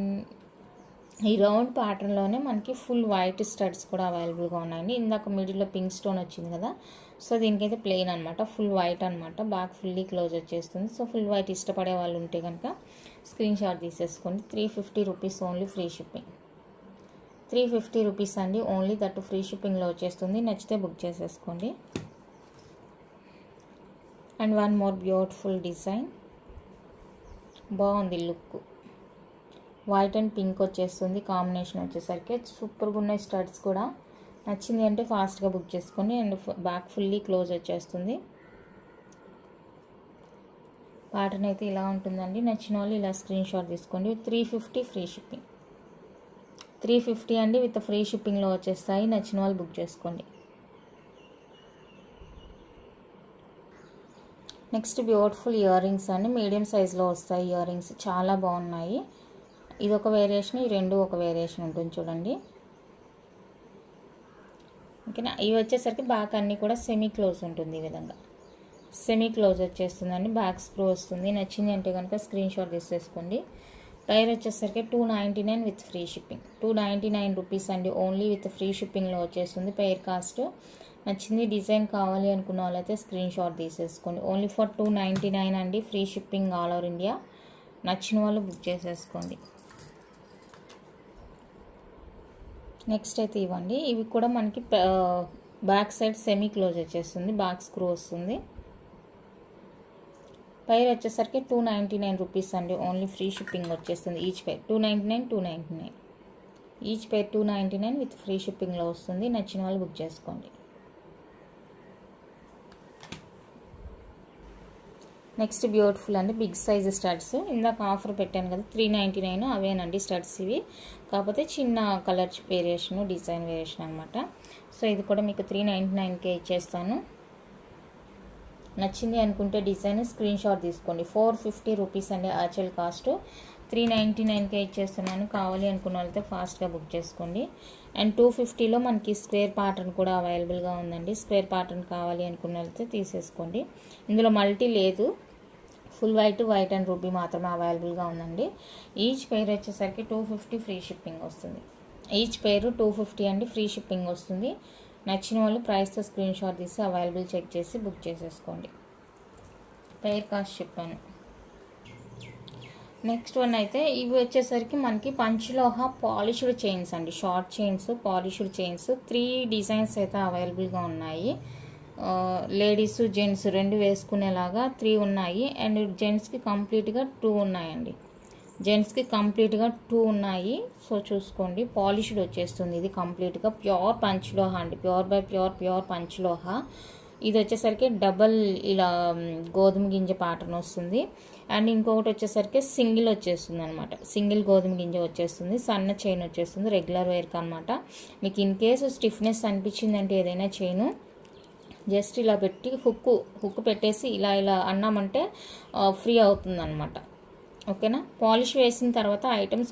S1: ఈ రౌండ్ ప్యాటర్న్లోనే మనకి ఫుల్ వైట్ స్టడ్స్ కూడా అవైలబుల్గా ఉన్నాయండి. ఇందాక మిడిల్లో పింక్ స్టోన్ వచ్చింది కదా, సో దీనికైతే ప్లెయిన్ అనమాట, ఫుల్ వైట్ అనమాట. బ్యాక్ ఫుల్లీ క్లోజ్ వచ్చేస్తుంది. సో ఫుల్ వైట్ ఇష్టపడే వాళ్ళు ఉంటే కనుక స్క్రీన్ షాట్ తీసేసుకోండి. 350 rupees only free shipping. 350 rupees అండి ఓన్లీ, దట్టు ఫ్రీ షిప్పింగ్లో వచ్చేస్తుంది. నచ్చితే బుక్ చేసేసుకోండి. And one more beautiful design. బాగుంది లుక్. వైట్ అండ్ పింక్ వచ్చేస్తుంది కాంబినేషన్ వచ్చేసరికి. సూపర్గా ఉన్నాయి స్టడ్స్ కూడా. నచ్చింది అంటే ఫాస్ట్గా బుక్ చేసుకోండి. అండ్ బ్యాక్ ఫుల్లీ క్లోజ్ వచ్చేస్తుంది. ప్యాటర్న్ అయితే ఇలా ఉంటుందండి. నచ్చిన వాళ్ళు ఇలా స్క్రీన్ షాట్ తీసుకోండి. 350 ఫ్రీ షిప్పింగ్. 350 అండి విత్ ఫ్రీ షిప్పింగ్లో వచ్చేస్తాయి. నచ్చిన వాళ్ళు బుక్ చేసుకోండి. నెక్స్ట్ బ్యూటిఫుల్ ఇయర్ రింగ్స్ అండి, మీడియం సైజులో వస్తాయి ఇయర్ రింగ్స్, చాలా బాగున్నాయి. ఇది ఒక వేరియేషన్, ఈ రెండు ఒక వేరియేషన్ ఉంటుంది చూడండి. ఓకేనా. ఇవి వచ్చేసరికి బ్యాక్ అన్నీ కూడా సెమీ క్లోజ్ ఉంటుంది. ఈ విధంగా సెమీ క్లోజ్ వచ్చేస్తుందండి, బ్యాక్ స్క్రూ వస్తుంది. నచ్చింది అంటే కనుక స్క్రీన్ షాట్ తీసేసుకోండి. ప్రైస్ వచ్చేసరికి 299 విత్ ఫ్రీ షిప్పింగ్, 299 రూపీస్ అండి ఓన్లీ విత్ ఫ్రీ షిప్పింగ్లో వచ్చేస్తుంది పెయిర్ కాస్ట్. నచ్చింది డిజైన్ కావాలి అనుకున్న వాళ్ళైతే స్క్రీన్ షాట్ తీసేసుకోండి. ఓన్లీ ఫర్ 299 అండి, free shipping all over India. నచ్చిన వాళ్ళు బుక్ చేసేసుకోండి. నెక్స్ట్ అయితే ఇవ్వండి, ఇవి కూడా మనకి బ్యాక్ సైడ్ సెమీ క్లోజ్ వచ్చేస్తుంది, బ్యాక్ స్క్రూ వస్తుంది. పైర్ వచ్చేసరికి 299 రూపీస్ అండి ఓన్లీ ఫ్రీ షిప్పింగ్ వచ్చేస్తుంది. Each pair 299 each pair 299 with free షిప్పింగ్లో వస్తుంది. నచ్చిన వాళ్ళు బుక్ చేసుకోండి. నెక్స్ట్ బ్యూటిఫుల్ అండి బిగ్ సైజ్ స్టడ్స్. ఇందాక ఆఫర్ పెట్టాను కదా 399, అవేనండి స్టడ్స్ ఇవి, కాకపోతే చిన్న కలర్ వేరియేషన్, డిజైన్ వేరియేషన్ అనమాట. సో ఇది కూడా మీకు 399కే ఇచ్చేస్తాను. నచ్చింది అనుకుంటే డిజైన్ స్క్రీన్ షాట్ తీసుకోండి. 450 రూపీస్ అండి యాక్చువల్ కాస్ట్, 399కే ఇచ్చేస్తున్నాను. కావాలి అనుకున్న వాళ్ళతో ఫాస్ట్గా బుక్ చేసుకోండి. అండ్ 250లో మనకి స్క్వేర్ ప్యాటర్న్ కూడా అవైలబుల్గా ఉందండి. స్క్వేర్ ప్యాటర్న్ కావాలి అనుకున్న వాళ్ళతో తీసేసుకోండి. ఇందులో మల్టీ లేదు, ఫుల్ వైట్ అండ్ రూబీ మాత్రమే అవైలబుల్గా ఉందండి. ఈచ్ పెయిర్ వచ్చేసరికి 250 ఫ్రీ షిప్పింగ్ వస్తుంది. ఈచ్ పెయిర్ 250 అండి, ఫ్రీ షిప్పింగ్ వస్తుంది. నచ్చిన వాళ్ళు ప్రైస్తో స్క్రీన్ షాట్ తీసి అవైలబుల్ చెక్ చేసి బుక్ చేసేసుకోండి. పెయిర్ కాస్ట్ చెప్పాను. నెక్స్ట్ వన్ అయితే ఇవి వచ్చేసరికి మనకి పంచలోహ పాలిష్డ్ చైన్స్ అండి, short chains, polished chains. 3 designs అయితే అవైలబుల్గా ఉన్నాయి. లేడీస్ జెంట్స్ రెండు వేసుకునేలాగా 3 ఉన్నాయి. అండ్ జెంట్స్కి కంప్లీట్గా 2 ఉన్నాయండి. జెంట్స్కి కంప్లీట్గా 2 ఉన్నాయి. సో చూసుకోండి, పాలిష్డ్ వచ్చేస్తుంది. ఇది కంప్లీట్గా ప్యూర్ పంచలోహ అండి, ప్యూర్ పంచలోహ. ఇది వచ్చేసరికి డబల్ ఇలా గోధుమ గింజ ప్యాటర్న్ వస్తుంది. అండ్ ఇంకొకటి వచ్చేసరికి సింగిల్ వచ్చేస్తుంది అనమాట, సింగిల్ గోధుమ గింజ వచ్చేస్తుంది. సన్న చైన్ వచ్చేస్తుంది, రెగ్యులర్ వేర్కి అనమాట. మీకు ఇన్ కేసు స్టిఫ్నెస్ అనిపించిందంటే ఏదైనా చైను జస్ట్ ఇలా పెట్టి హుక్ పెట్టేసి ఇలా అన్నామంటే ఫ్రీ అవుతుంది అనమాట. ఓకేనా. పాలిష్ వేసిన తర్వాత ఐటమ్స్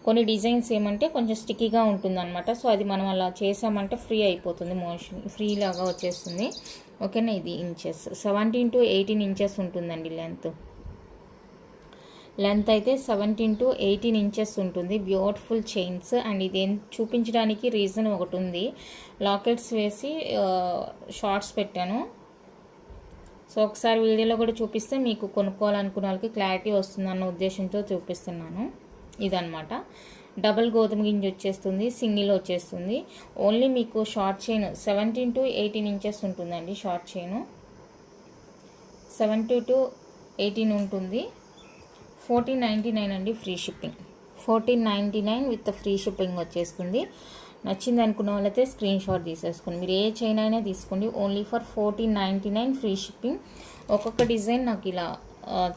S1: కొన్ని డిజైన్స్ ఏమంటే కొంచెం స్టిక్కీగా ఉంటుంది అనమాట. సో అది మనం అలా చేసామంటే ఫ్రీ అయిపోతుంది, మోషన్ ఫ్రీ లాగా వచ్చేస్తుంది. ఓకేనా. ఇది ఇంచెస్ 17 to 18 ఇంచెస్ ఉంటుందండి లెంత్ అయితే 17 to 18 ఇంచెస్ ఉంటుంది. Beautiful chains. అండ్ ఇది చూపించడానికి రీజన్ ఒకటి ఉంది, లాకెట్స్ వేసి షార్ట్స్ పెట్టాను. సో ఒకసారి వీడియోలో కూడా చూపిస్తే మీకు కొనుక్కోవాలనుకున్న వాళ్ళకి క్లారిటీ వస్తుందన్న ఉద్దేశంతో చూపిస్తున్నాను. ఇదనమాట, డబుల్ గోధుమ గింజ వచ్చేస్తుంది, సింగిల్ వచ్చేస్తుంది. ఓన్లీ మీకు షార్ట్ చైన్ 17 to 18 ఇంచెస్ ఉంటుందండి. షార్ట్ చైన్ 17 to 18 ఉంటుంది. 1499 అండి, free shipping. 1499 with free shipping వచ్చేస్తుంది. నచ్చింది అనుకున్న వాళ్ళైతే స్క్రీన్ షాట్ తీసేసుకోండి. మీరు ఏ చైన్ అయినా తీసుకోండి, ఓన్లీ ఫర్ 1499 ఫ్రీ షిప్పింగ్. ఒక్కొక్క డిజైన్ నాకు ఇలా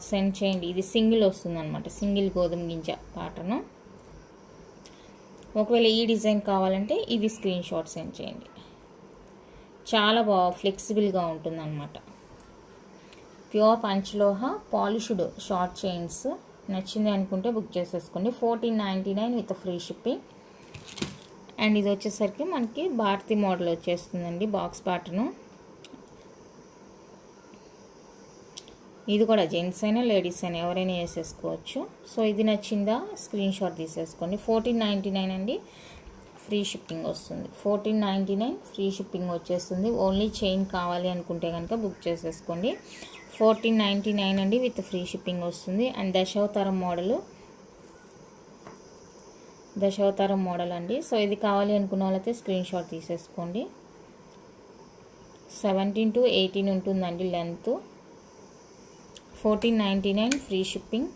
S1: సెండ్ చేయండి. ఇది సింగిల్ వస్తుంది అనమాట, సింగిల్ గోధుమ గింజ ప్యాటర్న్. ఒకవేళ ఈ డిజైన్ కావాలంటే ఇది స్క్రీన్ షాట్ సెండ్ చేయండి. చాలా ఫ్లెక్సిబుల్గా ఉంటుంది అనమాట. Pure panchaloha polished short chains. నచ్చింది అనుకుంటే బుక్ చేసేసుకోండి. 1499 విత్ ఫ్రీ షిప్పింగ్. అండ్ ఇది వచ్చేసరికి మనకి భారతీ మోడల్ వచ్చేస్తుందండి, బాక్స్ ప్యాటర్న్. ఇది కూడా జెంట్స్ అయినా లేడీస్ అయినా ఎవరైనా వేసేసుకోవచ్చు. సో ఇది నచ్చిందా స్క్రీన్ షాట్ తీసేసుకోండి. 1499 అండి, ఫ్రీ షిప్పింగ్ వస్తుంది. 1499 ఫ్రీ షిప్పింగ్ వచ్చేస్తుంది. ఓన్లీ చైన్ కావాలి అనుకుంటే కనుక బుక్ చేసేసుకోండి. 1499 అండి విత్ ఫ్రీ షిప్పింగ్ వస్తుంది. అండ్ దశావతారం మోడల్ అండి. సో ఇది కావాలి అనుకున్న వాళ్ళైతే స్క్రీన్ షాట్ తీసేసుకోండి. 17 to 18 ఉంటుందండి లెంత్. 1499 free shipping.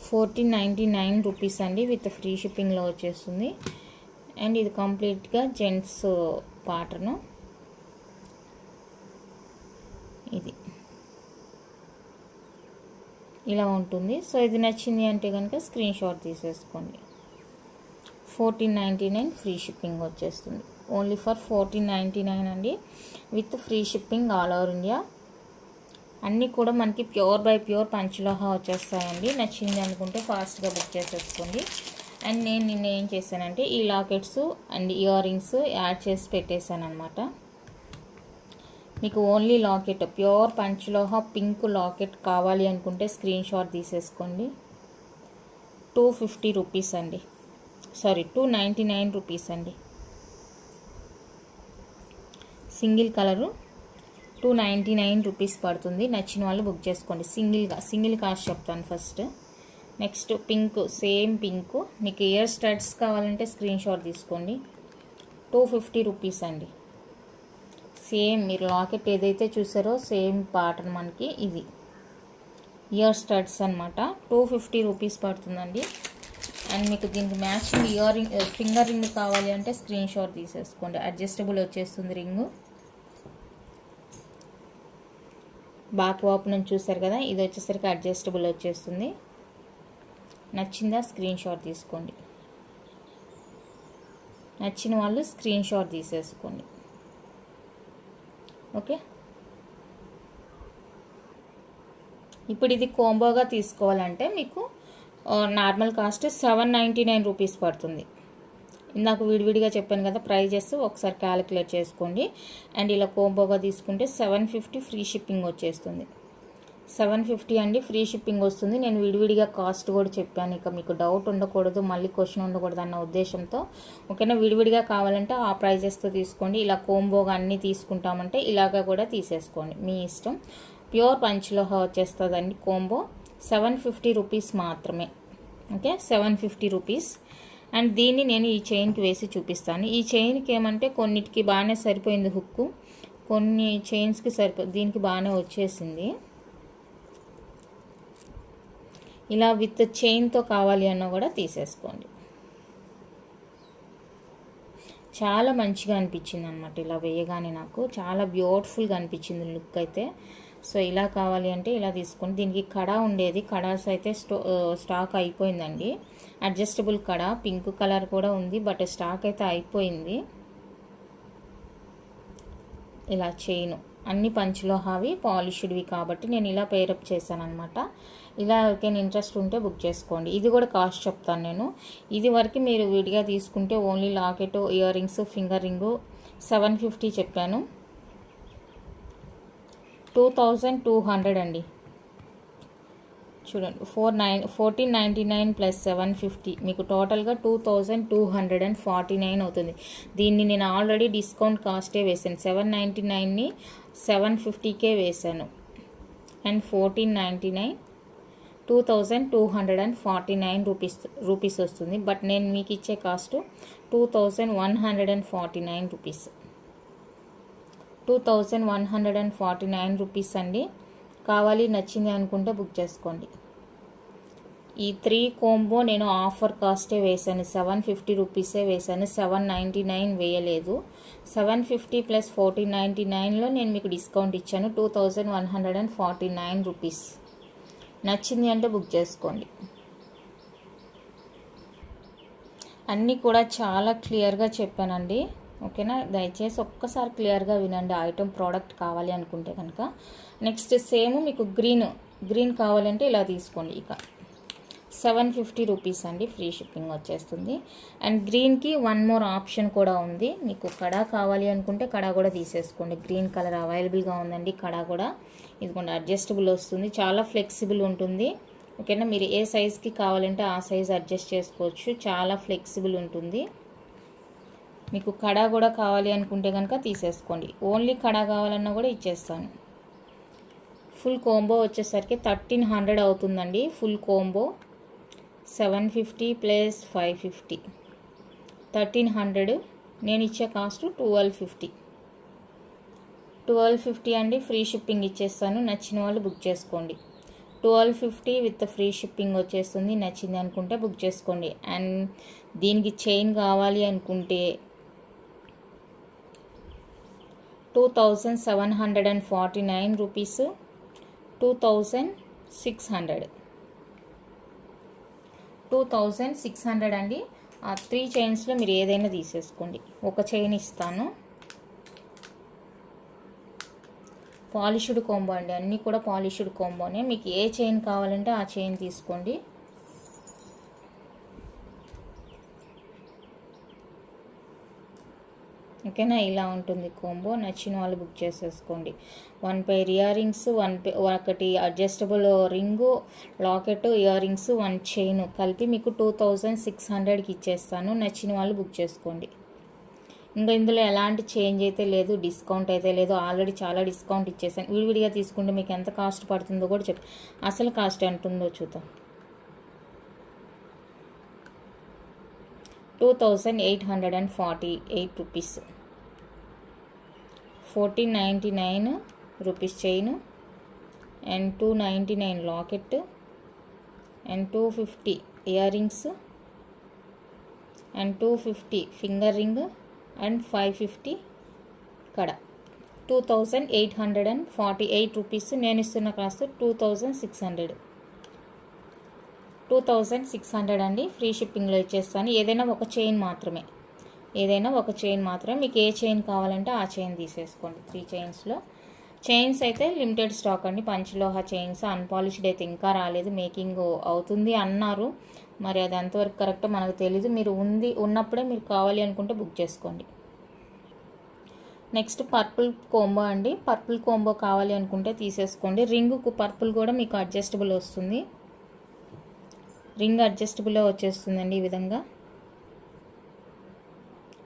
S1: 1499 రూపీస్ అండి విత్ ఫ్రీ షిప్పింగ్లో వచ్చేస్తుంది. అండ్ ఇది కంప్లీట్గా జెంట్స్ ప్యాటర్న్. ఇది ఇలా ఉంటుంది. సో ఇది నచ్చింది అంటే కనుక స్క్రీన్ షాట్ తీసేసుకోండి. 1499 ఫ్రీ షిప్పింగ్ వచ్చేస్తుంది. ఓన్లీ ఫర్ 1499 అండి, with free shipping all over India. అన్నీ కూడా మనకి ప్యూర్ బై ప్యూర్ పంచలోహ వచ్చేస్తాయండి. నచ్చింది అనుకుంటే ఫాస్ట్గా బుక్ చేసేసుకోండి. అండ్ నేను నిన్న ఏం చేశానంటే ఈ lockets and ear rings add చేసి పెట్టేశాను అనమాట. మీకు only locket pure panchaloha pink locket కావాలి అనుకుంటే స్క్రీన్ షాట్ తీసేసుకోండి. 250 రూపీస్ అండి, సారీ 299 రూపీస్ అండి. సింగిల్ కలరు 299 రూపీస్ పడుతుంది. నచ్చిన వాళ్ళు బుక్ చేసుకోండి. సింగిల్ కాస్ట్ చెప్తాను first. Next pink, same pink. మీకు ఇయర్ స్టడ్స్ కావాలంటే స్క్రీన్ షాట్ తీసుకోండి. 250 రూపీస్ అండి. సేమ్ మీరు లాకెట్ ఏదైతే చూసారో సేమ్ ప్యాటర్న్ మనకి ఇది ఇయర్ స్టడ్స్ అనమాట. 250 రూపీస్ పడుతుందండి. అండ్ మీకు దీనికి matching ear ring, finger ring కావాలి అంటే స్క్రీన్ షాట్ తీసేసుకోండి. అడ్జస్టబుల్ వచ్చేస్తుంది రింగు. బ్యాక్ వాప్ నుంచి చూసారు కదా, ఇది వచ్చేసరికి అడ్జస్టబుల్ వచ్చేస్తుంది. నచ్చిందా స్క్రీన్ షాట్ తీసుకోండి. నచ్చిన వాళ్ళు స్క్రీన్ షాట్ తీసేసుకోండి. ఓకే, ఇప్పుడు ఇది కోంబోగా తీసుకోవాలంటే మీకు నార్మల్ కాస్ట్ 799 రూపీస్ పడుతుంది. ఇందాక విడివిడిగా చెప్పాను కదా ప్రైజెస్, ఒకసారి క్యాలిక్యులేట్ చేసుకోండి. అండ్ ఇలా కోంబోగా తీసుకుంటే 750 ఫ్రీ షిప్పింగ్ వచ్చేస్తుంది. 750 అండి ఫ్రీ షిప్పింగ్ వస్తుంది. నేను విడివిడిగా కాస్ట్ కూడా చెప్పాను, ఇక మీకు డౌట్ ఉండకూడదు, మళ్ళీ క్వశ్చన్ ఉండకూడదు అన్న ఉద్దేశంతో. ఓకేనా, విడివిడిగా కావాలంటే ఆ ప్రైజెస్తో తీసుకోండి. ఇలా కోంబోగా అన్నీ తీసుకుంటామంటే ఇలాగా కూడా తీసేసుకోండి, మీ ఇష్టం. ప్యూర్ పంచలోహ వచ్చేస్తుందండి కోంబో. 750 రూపీస్ మాత్రమే. Okay, 750 rupees. అండ్ దీన్ని నేను ఈ చైన్కి వేసి చూపిస్తాను. ఈ చైన్కి ఏమంటే కొన్నిటికి బాగానే సరిపోయింది హుక్కు, కొన్ని చైన్స్కి దీనికి బాగానే వచ్చేసింది. ఇలా విత్ చైన్తో కావాలి అన్న కూడా తీసేసుకోండి. చాలా మంచిగా అనిపించింది అనమాట ఇలా వేయగానే, నాకు చాలా బ్యూటిఫుల్గా అనిపించింది లుక్ అయితే. సో ఇలా కావాలి అంటే ఇలా తీసుకోండి. దీనికి కడా ఉండేది, కడాస్ అయితే స్టాక్ అయిపోయిందండి. అడ్జస్టబుల్ కడా పింక్ కలర్ కూడా ఉంది, బట్ స్టాక్ అయితే అయిపోయింది. ఇలా చైను అన్ని పంచలోహావి పాలిష్డ్వి కాబట్టి నేను ఇలా పేరప్ చేశాను అనమాట. ఇలా ఎవరికైనా ఇంట్రెస్ట్ ఉంటే బుక్ చేసుకోండి. ఇది కూడా కాస్ట్ చెప్తాను నేను. ఇది వరకు మీరు విడిగా తీసుకుంటే only locket, ear rings, finger ring 750 చెప్పాను. 2200 అండి. చూడండి, 1499 ప్లస్ 750 మీకు టోటల్గా 2249 అవుతుంది. దీన్ని నేను ఆల్రెడీ డిస్కౌంట్ కాస్టే వేసాను. 799ని 750కే వేసాను. అండ్ 1499 2249 రూపీస్ వస్తుంది. బట్ నేను మీకు ఇచ్చే కాస్ట్ 2149 రూపీస్. 2149 రూపీస్ అండి. కావాలి నచ్చింది అనుకుంటే బుక్ చేసుకోండి. ఈ 3 కోంబో నేను ఆఫర్ కాస్టే వేసాను, 750 రూపీసే వేసాను, 799 వేయలేదు. 750 ప్లస్ 1499లో నేను మీకు డిస్కౌంట్ ఇచ్చాను, 2149 రూపీస్. నచ్చింది అంటే బుక్ చేసుకోండి. అన్నీ కూడా చాలా క్లియర్గా చెప్పానండి. ఓకేనా, దయచేసి ఒక్కసారి క్లియర్గా వినండి ఐటమ్ ప్రోడక్ట్ కావాలి అనుకుంటే కనుక. నెక్స్ట్ సేమ్ మీకు గ్రీన్ కావాలంటే ఇలా తీసుకోండి. ఇక 750 రూపీస్ అండి, ఫ్రీ షిప్పింగ్ వచ్చేస్తుంది. అండ్ గ్రీన్కి వన్ మోర్ ఆప్షన్ కూడా ఉంది. మీకు కడా కావాలి అనుకుంటే కడా కూడా తీసేసుకోండి. గ్రీన్ కలర్ అవైలబుల్గా ఉందండి. కడా కూడా ఇదిగోండి, అడ్జస్టబుల్ వస్తుంది, చాలా ఫ్లెక్సిబుల్ ఉంటుంది. ఓకేనా, మీరు ఏ సైజ్కి కావాలంటే ఆ సైజ్ అడ్జస్ట్ చేసుకోవచ్చు, చాలా ఫ్లెక్సిబుల్ ఉంటుంది. మీకు కడా కూడా కావాలి అనుకుంటే కనుక తీసేసుకోండి. ఓన్లీ కడా కావాలన్నా కూడా ఇచ్చేస్తాను. ఫుల్ కోంబో వచ్చేసరికి 1300 అవుతుందండి. Full combo 750 plus 550 1300. నేను ఇచ్చే కాస్ట్ 1250 అండి. ఫ్రీ షిప్పింగ్ ఇచ్చేస్తాను. నచ్చిన వాళ్ళు బుక్ చేసుకోండి. 1250 విత్ ఫ్రీ షిప్పింగ్ వచ్చేస్తుంది. నచ్చింది అనుకుంటే బుక్ చేసుకోండి. అండ్ దీనికి చైన్ కావాలి అనుకుంటే 2749 రూపీస్, 2600 అండి. ఆ 3 చైన్స్లో మీరు ఏదైనా తీసేసుకోండి. ఒక చైన్ ఇస్తాను. పాలిష్డ్ కాంబో అండి, అన్నీ కూడా పాలిష్డ్ కాంబోనే. మీకు ఏ చైన్ కావాలంటే ఆ చైన్ తీసుకోండి. ఓకేనా, ఇలా ఉంటుంది కాంబో. నచ్చిన వాళ్ళు బుక్ చేసేసుకోండి. 1 పెయిర్ ఇయర్ రింగ్స్, ఒకటి adjustable ring, locket, ear rings, 1 chain కలిపి మీకు 2600కి ఇచ్చేస్తాను. నచ్చిన వాళ్ళు బుక్ చేసుకోండి. ఇంకా ఇందులో ఎలాంటి చేంజ్ అయితే లేదు, డిస్కౌంట్ అయితే లేదు. ఆల్రెడీ చాలా డిస్కౌంట్ ఇచ్చేసాను. విడివిడిగా తీసుకుంటే మీకు ఎంత కాస్ట్ పడుతుందో కూడా చెప్పి, అసలు కాస్ట్ ఎంత ఉందో చూద్దాం. 2848 rupees. 1499 rupees chain, and 299 locket, and 250 ear rings, and 250 finger ring, and 550 కడ. 2848 రూపీస్. నేను ఇస్తున్న కాస్ట్ 2600 అండి. ఫ్రీ షిప్పింగ్లో ఇచ్చేస్తాను. ఏదైనా ఒక చైన్ మాత్రమే, మీకు ఏ చైన్ కావాలంటే ఆ చైన్ తీసేసుకోండి. 3 చైన్స్లో. చైన్స్ అయితే లిమిటెడ్ స్టాక్ అండి. పంచలోహ చైన్స్ అన్పాలిష్డ్ అయితే ఇంకా రాలేదు, మేకింగ్ అవుతుంది అన్నారు. మరి అది ఎంతవరకు కరెక్ట్ మనకు తెలీదు. మీరు ఉన్నప్పుడే మీరు కావాలి అనుకుంటే బుక్ చేసుకోండి. నెక్స్ట్ పర్పుల్ కోంబో అండి. పర్పుల్ కోంబో కావాలి అనుకుంటే తీసేసుకోండి. రింగుకు పర్పుల్ కూడా మీకు అడ్జస్టబుల్ వస్తుంది. రింగ్ అడ్జస్టబుల్లో వచ్చేస్తుందండి. ఈ విధంగా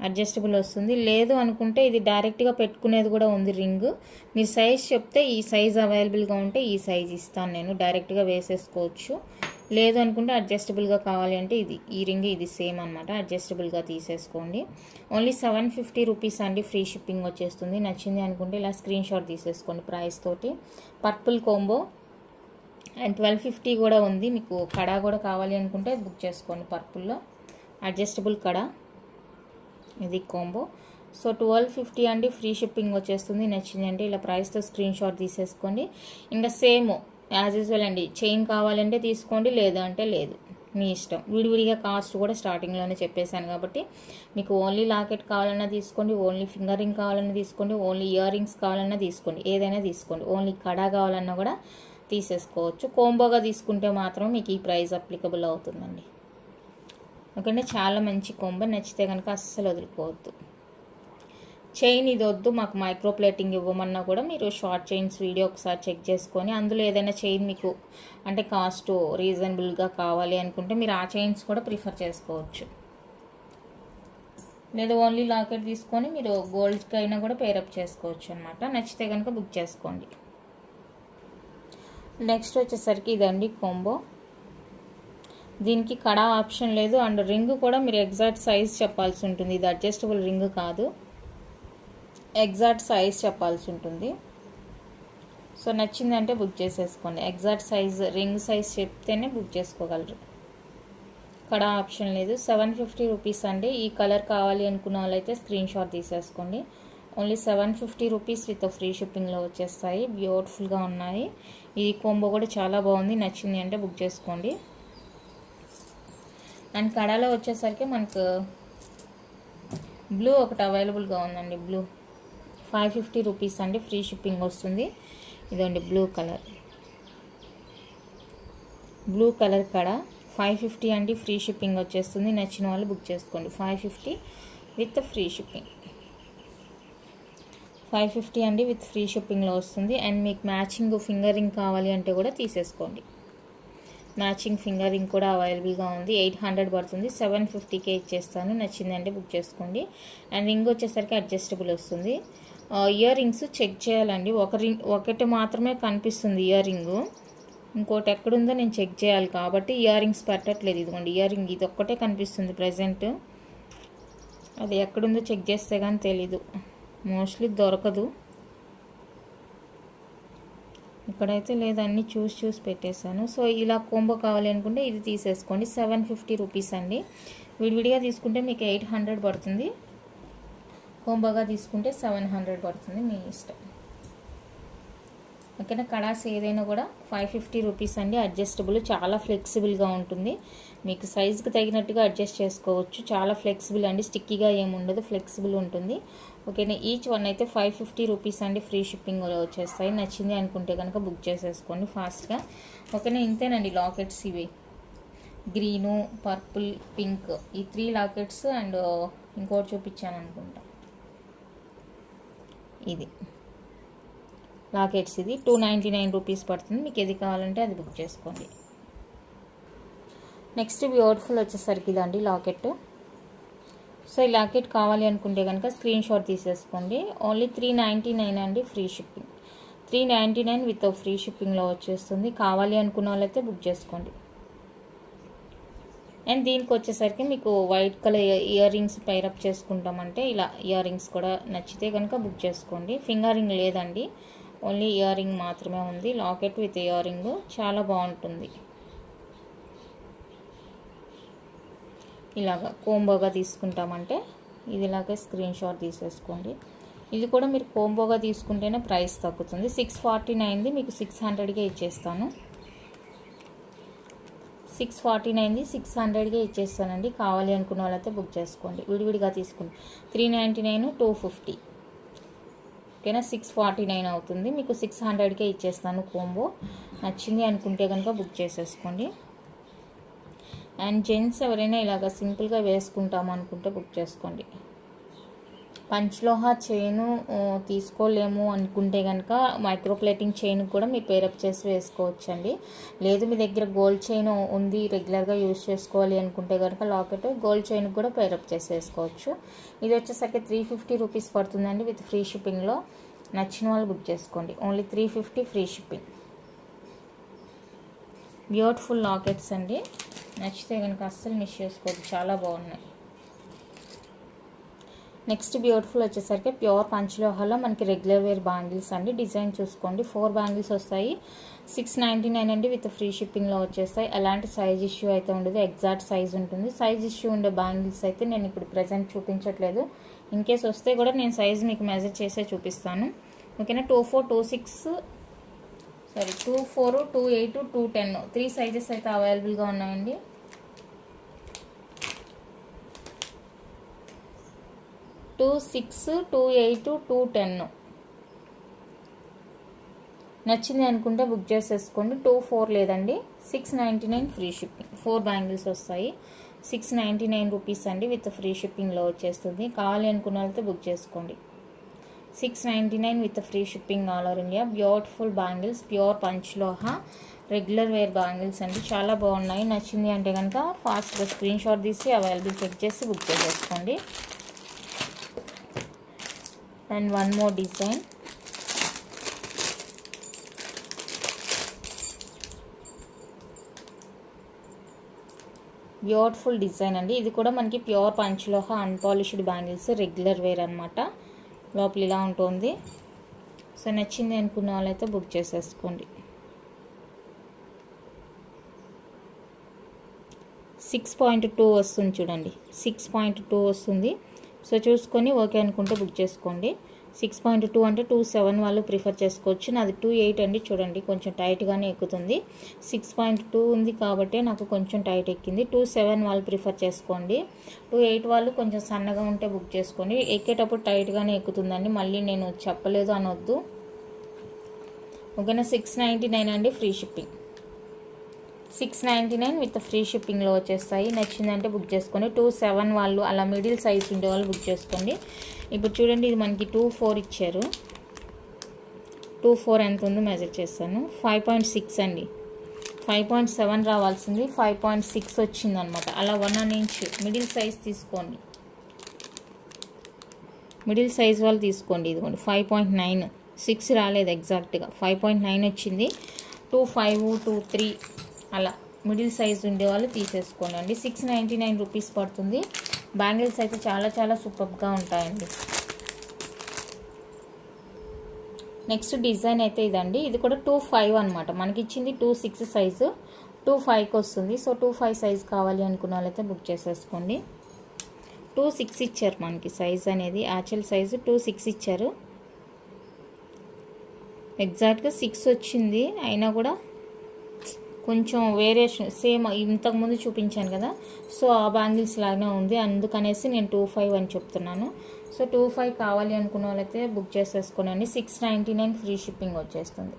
S1: అడ్జస్టబుల్ వస్తుంది. లేదు అనుకుంటే ఇది డైరెక్ట్గా పెట్టుకునేది కూడా ఉంది రింగ్. మీరు సైజ్ చెప్తే ఈ సైజ్ అవైలబుల్గా ఉంటే ఈ సైజ్ ఇస్తాను నేను, డైరెక్ట్గా వేసేసుకోవచ్చు. లేదు అనుకుంటే అడ్జస్టబుల్గా కావాలి అంటే ఈ రింగ్ ఇది సేమ్ అనమాట, అడ్జస్టబుల్గా తీసేసుకోండి. ఓన్లీ 750 రూపీస్ అండి. ఫ్రీ షిప్పింగ్ వచ్చేస్తుంది. నచ్చింది అనుకుంటే ఇలా స్క్రీన్ షాట్ తీసేసుకోండి ప్రైస్ తోటి. పర్పుల్ కోంబో అండ్ 1250 కూడా ఉంది. మీకు కడా కూడా కావాలి అనుకుంటే బుక్ చేసుకోండి. పర్పుల్లో అడ్జస్టబుల్ కడా, ఇది కాంబో. సో 1250 అండి. ఫ్రీ షిప్పింగ్ వచ్చేస్తుంది. నచ్చింది అంటే ఇలా ప్రైస్తో స్క్రీన్ షాట్ తీసేసుకోండి. ఇంకా సేమ్ యాజ్ యూజువల్ అండి. చైన్ కావాలంటే తీసుకోండి, లేదా అంటే లేదు, మీ ఇష్టం. విడివిడిగా కాస్ట్ కూడా స్టార్టింగ్లోనే చెప్పేశాను కాబట్టి మీకు ఓన్లీ లాకెట్ కావాలన్నా తీసుకోండి, ఓన్లీ ఫింగర్ రింగ్ కావాలన్నా తీసుకోండి, ఓన్లీ ఇయర్ రింగ్స్ కావాలన్నా తీసుకోండి, ఏదైనా తీసుకోండి. ఓన్లీ కడా కావాలన్నా కూడా తీసేసుకోవచ్చు. కోంబోగా తీసుకుంటే మాత్రం మీకు ఈ ప్రైస్ అప్లికబుల్ అవుతుందండి. ఓకేనా, చాలా మంచి కోంబో. నచ్చితే కనుక అస్సలు వదులుకోవద్దు. చైన్ ఇది వద్దు మాకు మైక్రో ప్లేటింగ్ ఇవ్వమన్నా కూడా మీరు షార్ట్ చైన్స్ వీడియో ఒకసారి చెక్ చేసుకొని అందులో ఏదైనా చైన్ మీకు అంటే కాస్ట్ రీజనబుల్గా కావాలి అనుకుంటే మీరు ఆ చైన్స్ కూడా ప్రిఫర్ చేసుకోవచ్చు. లేదా ఓన్లీ లాకెట్ తీసుకొని మీరు గోల్డ్కి అయినా కూడా పేరప్ చేసుకోవచ్చు అనమాట. నచ్చితే కనుక బుక్ చేసుకోండి. నెక్స్ట్ వచ్చేసరికి ఇదండి కాంబో. దీనికి కడా ఆప్షన్ లేదు, అండ్ రింగ్ కూడా మీరు ఎగ్జాక్ట్ సైజ్ చెప్పాల్సి ఉంటుంది. ఇది అడ్జస్టబుల్ రింగ్ కాదు, ఎగ్జాక్ట్ సైజ్ చెప్పాల్సి ఉంటుంది. సో నచ్చిందంటే బుక్ చేసేసుకోండి. ఎగ్జాక్ట్ సైజ్ రింగ్ సైజ్ చెప్తేనే బుక్ చేసుకోగలరు. కడా ఆప్షన్ లేదు. 750 రూపీస్ అండి. ఈ కలర్ కావాలి అనుకున్న వాళ్ళైతే స్క్రీన్ షాట్ తీసేసుకోండి. ఓన్లీ 750 రూపీస్ విత్ ఫ్రీ షిప్పింగ్లో వచ్చేస్తాయి. బ్యూటిఫుల్గా ఉన్నాయి. ఈ కాంబో కూడా చాలా బాగుంది. నచ్చింది అంటే బుక్ చేసుకోండి. అండ్ కడాలో వచ్చేసరికి మనకు బ్లూ ఒకటి అవైలబుల్గా ఉందండి. బ్లూ 550 రూపీస్ అండి. ఫ్రీ షిప్పింగ్ వస్తుంది. ఇదండి బ్లూ కలర్ కడ 550 అండి. ఫ్రీ షిప్పింగ్ వచ్చేస్తుంది. నచ్చిన వాళ్ళు బుక్ చేసుకోండి. 550 విత్ ఫ్రీ షిప్పింగ్. 550 అండి విత్ ఫ్రీ షిప్పింగ్లో వస్తుంది. అండ్ మీకు మ్యాచింగ్ ఫింగర్ రింగ్ కావాలి అంటే కూడా తీసేసుకోండి. మ్యాచింగ్ ఫింగర్ రింగ్ కూడా అవైలబుల్గా ఉంది. 800 పడుతుంది. 750కే ఇచ్చేస్తాను. నచ్చిందంటే బుక్ చేసుకోండి. అండ్ రింగ్ వచ్చేసరికి అడ్జస్టబుల్ వస్తుంది. ఇయర్ రింగ్స్ చెక్ చేయాలండి. ఒకటి మాత్రమే కనిపిస్తుంది ఇయర్ రింగు, ఇంకోటి ఎక్కడుందో నేను చెక్ చేయాలి కాబట్టి ఇయర్ రింగ్స్ పెట్టట్లేదు. ఇదిగోండి ఇయర్ రింగ్ ఇది ఒక్కటే కనిపిస్తుంది ప్రజెంట్. అది ఎక్కడుందో చెక్ చేస్తే కానీ తెలీదు, మోస్ట్లీ దొరకదు. ఇక్కడైతే లేదు, అన్నీ చూసి పెట్టేశాను. సో ఇలా కోంబో కావాలి అనుకుంటే ఇది తీసేసుకోండి. 750 రూపీస్ అండి. విడివిడిగా తీసుకుంటే మీకు 800 పడుతుంది. కోంబోగా తీసుకుంటే 700 పడుతుంది, మీ ఇష్టం. ఓకేనా. కడాస్ ఏదైనా కూడా 550 రూపీస్ అండి. అడ్జస్టబుల్, చాలా ఫ్లెక్సిబుల్గా ఉంటుంది. మీకు సైజుకి తగినట్టుగా అడ్జస్ట్ చేసుకోవచ్చు. చాలా ఫ్లెక్సిబుల్ అండి, స్టిక్కీగా ఏముండదు, ఫ్లెక్సిబుల్ ఉంటుంది. ఓకేనా. ఈచ్ వన్ అయితే 550 రూపీస్ అండి. ఫ్రీ షిప్పింగ్లో వచ్చేస్తాయి. నచ్చింది అనుకుంటే కనుక బుక్ చేసేసుకోండి ఫాస్ట్గా. ఓకేనా. ఇంతేనండి లాకెట్స్ ఇవి. గ్రీను, పర్పుల్, పింక్, ఈ 3 లాకెట్స్ అండ్ ఇంకోటి చూపించాను అనుకుంటా. ఇది లాకెట్స్, ఇది 299 రూపీస్ పడుతుంది. మీకు ఏది కావాలంటే అది బుక్ చేసుకోండి. నెక్స్ట్ బ్యూటిఫుల్ వచ్చేసరికి ఇదండి లాకెట్. సో ఈ లాకెట్ కావాలి అనుకుంటే కనుక స్క్రీన్ షాట్ తీసేసుకోండి. ఓన్లీ 399 అండి, ఫ్రీ షిప్పింగ్. 399 విత్ ఫ్రీ షిప్పింగ్లో వచ్చేస్తుంది. కావాలి అనుకున్న వాళ్ళైతే బుక్ చేసుకోండి. అండ్ దీనికి వచ్చేసరికి మీకు వైట్ కలర్ ఇయర్ రింగ్స్ పైరప్ చేసుకుంటామంటే ఇలా ఇయర్ రింగ్స్ కూడా నచ్చితే కనుక బుక్ చేసుకోండి. ఫింగర్ రింగ్ లేదండి, ఓన్లీ ఇయర్ రింగ్ మాత్రమే ఉంది. లాకెట్ విత్ ఇయర్ రింగ్ చాలా బాగుంటుంది. ఇలాగా కోంబోగా తీసుకుంటామంటే ఇదిలాగే స్క్రీన్ షాట్ తీసేసుకోండి. ఇది కూడా మీరు కోంబోగా తీసుకుంటేనే ప్రైస్ తగ్గుతుంది. 649ది మీకు 600కే ఇచ్చేస్తాను. 649ది 600కే ఇచ్చేస్తానండి. కావాలి అనుకున్న వాళ్ళైతే బుక్ చేసుకోండి. విడివిడిగా తీసుకోండి. 399, 250. ఓకేనా. 649 అవుతుంది. మీకు 600కే ఇచ్చేస్తాను కోంబో. నచ్చింది అనుకుంటే కనుక బుక్ చేసేసుకోండి. అండ్ జెంట్స్ ఎవరైనా ఇలాగ సింపుల్గా వేసుకుంటాము అనుకుంటే బుక్ చేసుకోండి. పంచలోహ చైను తీసుకోలేము అనుకుంటే కనుక మైక్రో ప్లేటింగ్ చైన్ కూడా మీరు పేరప్ చేసి వేసుకోవచ్చండి. లేదు మీ దగ్గర గోల్డ్ చైన్ ఉంది, రెగ్యులర్గా యూజ్ చేసుకోవాలి అనుకుంటే కనుక లాకెట్ గోల్డ్ చైన్ కూడా పేరప్ చేసి వేసుకోవచ్చు. ఇది వచ్చేసరికి 350 రూపీస్ పడుతుందండి విత్ ఫ్రీ షిప్పింగ్లో. నచ్చిన వాళ్ళు బుక్ చేసుకోండి. Only 350 free shipping. Beautiful lockets అండి. నచ్చితే కనుక అస్సలు మిస్ చేసుకోవద్దు, చాలా బాగున్నాయి. నెక్స్ట్ బ్యూటిఫుల్ వచ్చేసరికి ప్యూర్ పంచలోహాలో మనకి రెగ్యులర్ వేర్ బ్యాంగిల్స్ అండి. డిజైన్ చూసుకోండి. 4 బ్యాంగిల్స్ వస్తాయి. 699 అండి విత్ ఫ్రీ షిప్పింగ్లో వచ్చేస్తాయి. ఎలాంటి సైజ్ ఇష్యూ అయితే ఉండదు, ఎగ్జాక్ట్ సైజ్ ఉంటుంది. సైజ్ ఇష్యూ ఉండే బ్యాంగిల్స్ అయితే నేను ఇప్పుడు ప్రజెంట్ చూపించట్లేదు. ఇన్ కేస్ వస్తే కూడా నేను సైజ్ మీకు మెజర్ చేసే చూపిస్తాను. ఓకేనా. 24, 26 24, 28, 210 3 సైజెస్ అయితే అవైలబుల్గా ఉన్నాయండి. 26, 28, 210 నచ్చింది అనుకుంటే బుక్ చేసేసుకోండి. 24 లేదండి, 699 ఫ్రీ షిప్పింగ్. 4 బ్యాంగిల్స్ వస్తాయి. 699 రూపీస్ అండి విత్ ఫ్రీ షిప్పింగ్లో వచ్చేస్తుంది. కావాలి అనుకున్న వాళ్ళతో బుక్ చేసుకోండి. 699 with free shipping all over India. Beautiful bangles, pure panchaloha regular wear bangles అండి. చాలా బాగున్నాయి. నచ్చింది అంటే కనుక ఫాస్ట్గా స్క్రీన్ షాట్ తీసి అవైలబుల్ చెక్ చేసి బుక్ చేసేసుకోండి. And one more design. Beautiful design అండి. ఇది కూడా మనకి pure panchaloha unpolished bangles, regular wear అనమాట. లోపల ఇలా ఉంటుంది. సో నచ్చింది అనుకున్న వాళ్ళైతే బుక్ చేసేసుకోండి. 6.2 వస్తుంది చూడండి, 6.2 వస్తుంది. సో చూసుకొని ఓకే అనుకుంటే బుక్ చేసుకోండి. 6.2 అంటే 2.7 వాళ్ళు ప్రిఫర్ చేసుకోవచ్చు. నాది 2.8 అండి. చూడండి కొంచెం టైట్గానే ఎక్కుతుంది. 6.2 ఉంది కాబట్టి నాకు కొంచెం టైట్ ఎక్కింది. 2.7 వాళ్ళు ప్రిఫర్ చేసుకోండి. 2.8 వాళ్ళు కొంచెం సన్నగా ఉంటే బుక్ చేసుకోండి. ఎక్కేటప్పుడు టైట్గానే ఎక్కుతుందండి, మళ్ళీ నేను చెప్పలేదు అనొద్దు. ఓకేనా. 699 అండి ఫ్రీ షిప్పింగ్. 699 విత్ ఫ్రీ షిప్పింగ్లో వచ్చేస్తాయి. నచ్చిందంటే బుక్ చేసుకోండి. 2.7 వాళ్ళు అలా మిడిల్ సైజ్ ఉండే వాళ్ళు బుక్ చేసుకోండి. ఇప్పుడు చూడండి ఇది మనకి 2.4 ఇచ్చారు. 2.4 ఎంత ఉందో మెజర్ చేస్తాను. 5.6 అండి. 5.7 రావాల్సింది 5.6 వచ్చింది అనమాట. అలా 1 ఇంచ్ మిడిల్ సైజ్ తీసుకోండి. మిడిల్ సైజ్ వాళ్ళు తీసుకోండి. ఇదిగోండి 5.9, 6 రాలేదు ఎగ్జాక్ట్గా, 5.9 వచ్చింది. 2.5, 2.3 అలా మిడిల్ సైజ్ ఉండేవాళ్ళు తీసేసుకోండి. 699 రూపీస్ పడుతుంది. బ్యాంగిల్స్ అయితే చాలా చాలా సూపర్గా ఉంటాయండి. నెక్స్ట్ డిజైన్ అయితే ఇదండి. ఇది కూడా 2.5 అనమాట. మనకి ఇచ్చింది 2.6 సైజు, 2.5కి వస్తుంది. సో 2.5 సైజ్ కావాలి అనుకున్న వాళ్ళైతే బుక్ చేసేసుకోండి. 2.6 ఇచ్చారు మనకి సైజ్ అనేది. యాక్చువల్ సైజు 2.6 ఇచ్చారు. ఎగ్జాక్ట్గా 6 వచ్చింది, అయినా కూడా కొంచెం వేరియేషన్ సేమ్ ఇంతకుముందు చూపించాను కదా, సో ఆ బ్యాంగిల్స్ లాగానే ఉంది, అందుకనేసి నేను 25 అని చెప్తున్నాను. సో 25 కావాలి అనుకున్న వాళ్ళైతే బుక్ చేసేసుకోనండి. 699 ఫ్రీ షిప్పింగ్ వచ్చేస్తుంది.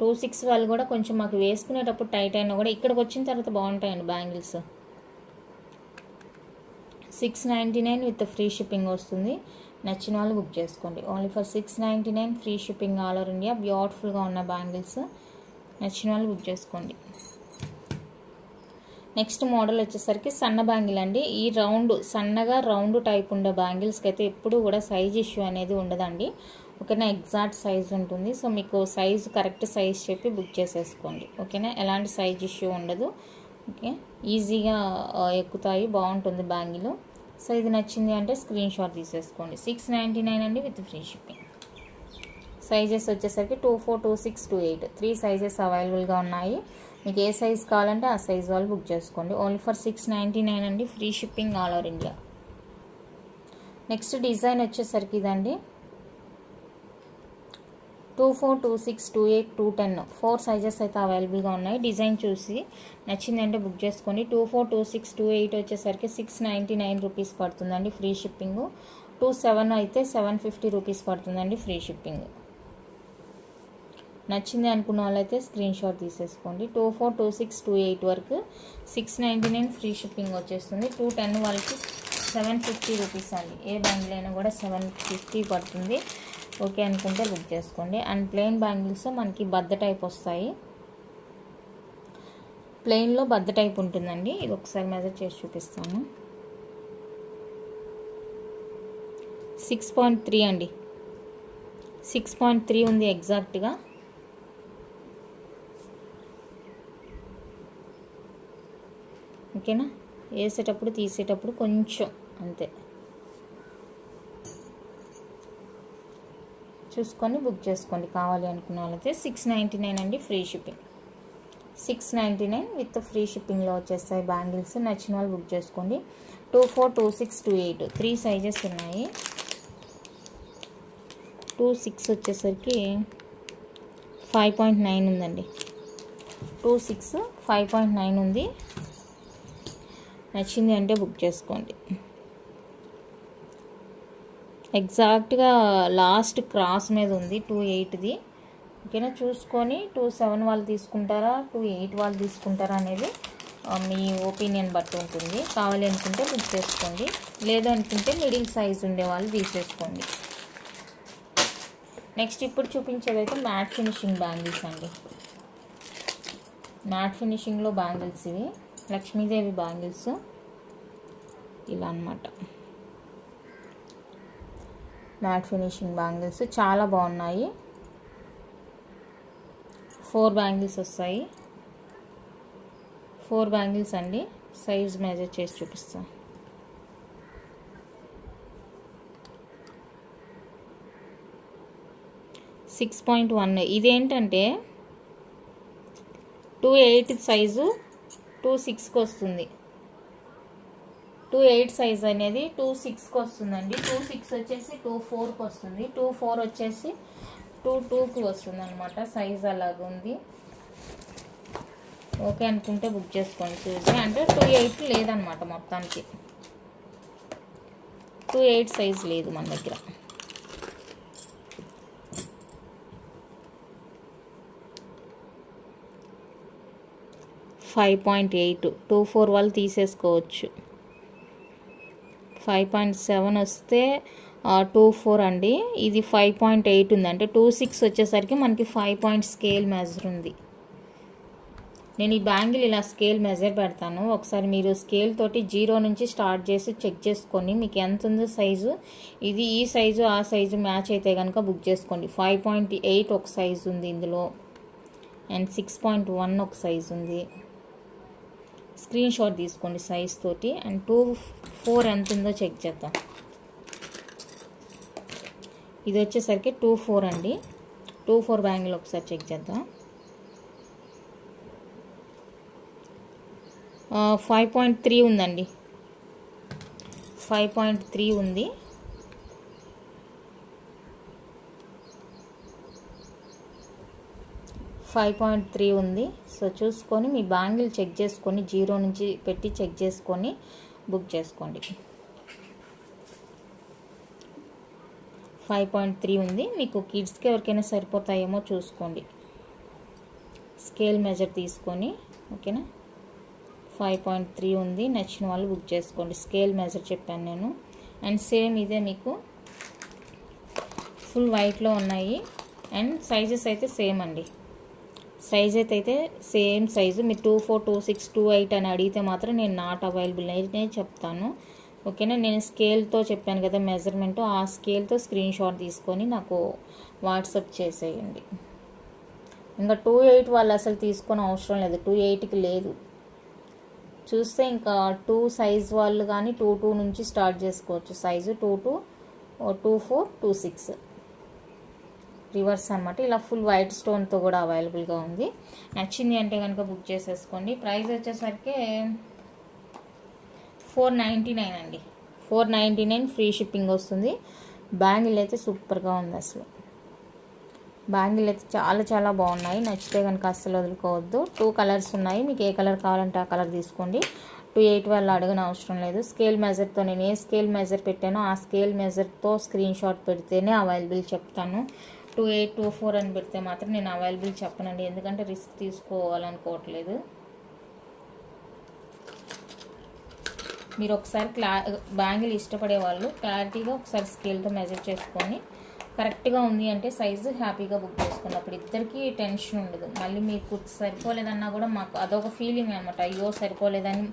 S1: 26 వాళ్ళు కూడా కొంచెం మాకు వేసుకునేటప్పుడు టైట్ అయినా కూడా ఇక్కడికి వచ్చిన తర్వాత బాగుంటాయండి బ్యాంగిల్స్. 699 విత్ ఫ్రీ షిప్పింగ్ వస్తుంది. నచ్చిన వాళ్ళు బుక్ చేసుకోండి. Only for 699 free shipping all over India. బ్యూటిఫుల్గా ఉన్న బ్యాంగిల్స్, నచ్చిన వాళ్ళు బుక్ చేసుకోండి. నెక్స్ట్ మోడల్ వచ్చేసరికి సన్న బ్యాంగిల్ అండి. ఈ సన్నగా రౌండ్ టైప్ ఉండే బ్యాంగిల్స్కి అయితే ఎప్పుడు కూడా సైజ్ ఇష్యూ అనేది ఉండదండి. ఓకేనా, ఎగ్జాక్ట్ సైజ్ ఉంటుంది. సో మీకు సైజు కరెక్ట్ సైజ్ చెప్పి బుక్ చేసేసుకోండి. ఓకేనా, ఎలాంటి సైజ్ ఇష్యూ ఉండదు. ఓకే, ఈజీగా ఎక్కుతాయి, బాగుంటుంది బ్యాంగిల్. సో ఇది నచ్చింది అంటే స్క్రీన్ షాట్ తీసేసుకోండి. 699 అండి విత్ ఫ్రీ షిప్పింగ్. సైజెస్ వచ్చేసరికి 24, 26, 28 3 సైజెస్ అవైలబుల్గా ఉన్నాయి. మీకు ఏ సైజ్ కావాలంటే ఆ సైజ్ వాళ్ళు బుక్ చేసుకోండి. ఓన్లీ ఫర్ 699 అండి, free shipping all over India. Next design వచ్చేసరికి ఇదండి. 24, 26, 28, 210 4 సైజెస్ అయితే అవైలబుల్గా ఉన్నాయి. డిజైన్ చూసి నచ్చిందంటే బుక్ చేసుకోండి. 24, 26, 28 వచ్చేసరికి 699 రూపీస్ పడుతుందండి ఫ్రీ షిప్పింగ్. 27 అయితే 750 రూపీస్ పడుతుందండి ఫ్రీ షిప్పింగ్. నచ్చింది అనుకున్న వాళ్ళైతే స్క్రీన్ షాట్ తీసేసుకోండి. 24, 26, 28 వరకు 699 ఫ్రీ షిప్పింగ్ వచ్చేస్తుంది. 210 వాళ్ళకి 750 రూపీస్ అండి. ఏ బ్యాంగిల్ అయినా కూడా 750 పడుతుంది. ఓకే అనుకుంటే బుక్ చేసుకోండి. అండ్ ప్లెయిన్ బ్యాంగిల్స్ మనకి బద్ద టైప్ వస్తాయి. ప్లెయిన్లో బద్ద టైప్ ఉంటుందండి. ఇది ఒకసారి మెజర్ చేసి చూపిస్తాను. 6.3 అండి, 6.3 ఉంది ఎగ్జాక్ట్గా. ఓకేనా, వేసేటప్పుడు తీసేటప్పుడు కొంచెం అంతే చూసుకొని బుక్ చేసుకోండి. కావాలి అనుకున్న వాళ్ళైతే 699 అండి ఫ్రీ షిప్పింగ్. 699 విత్ ఫ్రీ షిప్పింగ్లో వచ్చేస్తాయి బ్యాంగిల్స్. నచ్చిన వాళ్ళు బుక్ చేసుకోండి. 24, 26, 28 3 సైజెస్ ఉన్నాయి. 26 వచ్చేసరికి 5.9 ఉందండి. 26 5.9 ఉంది. నచ్చింది అంటే బుక్ చేసుకోండి. ఎగ్జాక్ట్గా లాస్ట్ క్రాస్ మీద ఉంది 28ది. ఓకేనా, చూసుకొని 27 వాళ్ళు తీసుకుంటారా 28 వాళ్ళు తీసుకుంటారా అనేది మీ ఒపీనియన్ బట్టి ఉంటుంది. కావాలి అనుకుంటే బుక్ చేసుకోండి, లేదు అనుకుంటే మిడిల్ సైజ్ ఉండే వాళ్ళు తీసేసుకోండి. నెక్స్ట్ ఇప్పుడు చూపించేదైతే మ్యాట్ ఫినిషింగ్ బ్యాంగిల్స్ అండి. మ్యాట్ ఫినిషింగ్లో బ్యాంగిల్స్ ఇవి లక్ష్మీదేవి బ్యాంగిల్స్ ఇలా అన్నమాట. మ్యాట్ ఫినిషింగ్ బ్యాంగిల్స్ చాలా బాగున్నాయి. 4 బ్యాంగిల్స్ వస్తాయి. 4 బ్యాంగిల్స్ అండి. సైజ్ మెజర్ చేసి చూపిస్తా. .1 ఇదేంటంటే 28 సైజు 26కి వస్తుంది. 28 సైజ్ అనేది 26కి వస్తుందండి. 26 వచ్చేసి 24కి వస్తుంది. 24 వచ్చేసి 22కి వస్తుంది అనమాట. సైజ్ అలాగ ఉంది. ఓకే అనుకుంటే బుక్ చేసుకోండి. చూసి అంటే 28 లేదనమాట, మొత్తానికి 28 సైజ్ లేదు మన దగ్గర. .8 24 వాళ్ళు తీసేసుకోవచ్చు. 5.7 వస్తే 24 అండి. ఇది 5.8 ఉంది. అంటే 26 వచ్చేసరికి మనకి 5 పాయింట్ స్కేల్ మెజర్ ఉంది. నేను ఈ బ్యాంగిల్ ఇలా స్కేల్ మెజర్ పెడతాను. ఒకసారి మీరు స్కేల్ తోటి 0 నుంచి స్టార్ట్ చేసి చెక్ చేసుకొని మీకు ఎంత ఉందో సైజు, ఇది ఈ సైజు ఆ సైజు మ్యాచ్ అయితే కనుక బుక్ చేసుకోండి. 5.8 ఒక సైజు ఉంది ఇందులో, అండ్ 6.1 ఒక సైజు ఉంది. స్క్రీన్ షాట్ తీసుకోండి సైజ్ తోటి. అండ్ 24 ఎంత ఉందో చెక్ చేద్దాం. ఇది వచ్చేసరికి 24 అండి. 24 బ్యాంగిల్ ఒకసారి చెక్ చేద్దాం. 5.3 ఉందండి. 5.3 ఉంది. 5.3 ఉంది. సో చూసుకొని మీ బ్యాంగిల్ చెక్ చేసుకొని 0 నుంచి పెట్టి చెక్ చేసుకొని బుక్ చేసుకోండి. 5.3 ఉంది. మీకు కిడ్స్కి ఎవరికైనా సరిపోతాయేమో చూసుకోండి. స్కేల్ మెజర్ తీసుకొని ఓకేనా. 5.3 ఉంది. నచ్చిన వాళ్ళు బుక్ చేసుకోండి. స్కేల్ మెజర్ చెప్పాను నేను. అండ్ సేమ్ ఇదే మీకు ఫుల్ వైట్లో ఉన్నాయి. అండ్ సైజెస్ అయితే సేమ్ అండి. సైజ్ అయితే సేమ్ సైజు. మీరు 24, 26, 28 అని అడిగితే మాత్రం నేను నాట్ అవైలబుల్ అయితే చెప్తాను ఓకేనా. నేను స్కేల్తో చెప్పాను కదా మెజర్మెంట్, ఆ స్కేల్తో స్క్రీన్ షాట్ తీసుకొని నాకు వాట్సాప్ చేసేయండి. ఇంకా 28 వాళ్ళు అసలు తీసుకొని అవసరం లేదు. 28కి లేదు. చూస్తే ఇంకా 2 సైజ్ వాళ్ళు కానీ 22 నుంచి స్టార్ట్ చేసుకోవచ్చు. సైజు 22, 24, 26 రివర్స్ అనమాట. ఇలా ఫుల్ వైట్ స్టోన్తో కూడా అవైలబుల్గా ఉంది. నచ్చింది అంటే కనుక బుక్ చేసేసుకోండి. ప్రైస్ వచ్చేసరికి 499 అండి. 499 ఫ్రీ షిప్పింగ్ వస్తుంది. బ్యాంగిల్ అయితే సూపర్గా ఉంది. అసలు బ్యాంగిల్ అయితే చాలా చాలా బాగున్నాయి. నచ్చితే కనుక అస్సలు వదులుకోవద్దు. 2 కలర్స్ ఉన్నాయి. మీకు ఏ కలర్ కావాలంటే ఆ కలర్ తీసుకోండి. 28 వాళ్ళు అడగని అవసరం లేదు. స్కేల్ మెజర్తో నేను ఏ స్కేల్ మెజర్ పెట్టానో ఆ స్కేల్ మెజర్తో స్క్రీన్ షాట్ పెడితేనే అవైలబుల్ చెప్తాను. 28, 24 అని పెడితే మాత్రం నేను అవైలబుల్ చెప్పనండి. ఎందుకంటే రిస్క్ తీసుకోవాలనుకోవట్లేదు. మీరు ఒకసారి బ్యాంగిల్ ఇష్టపడే వాళ్ళు క్లారిటీగా ఒకసారి స్కేల్తో మెజర్ చేసుకొని కరెక్ట్గా ఉంది అంటే సైజు హ్యాపీగా బుక్ చేసుకున్నప్పుడు ఇద్దరికి టెన్షన్ ఉండదు. మళ్ళీ మీకు సరిపోలేదన్నా కూడా మాకు అదొక ఫీలింగ్ అనమాట. అయ్యో సరిపోలేదని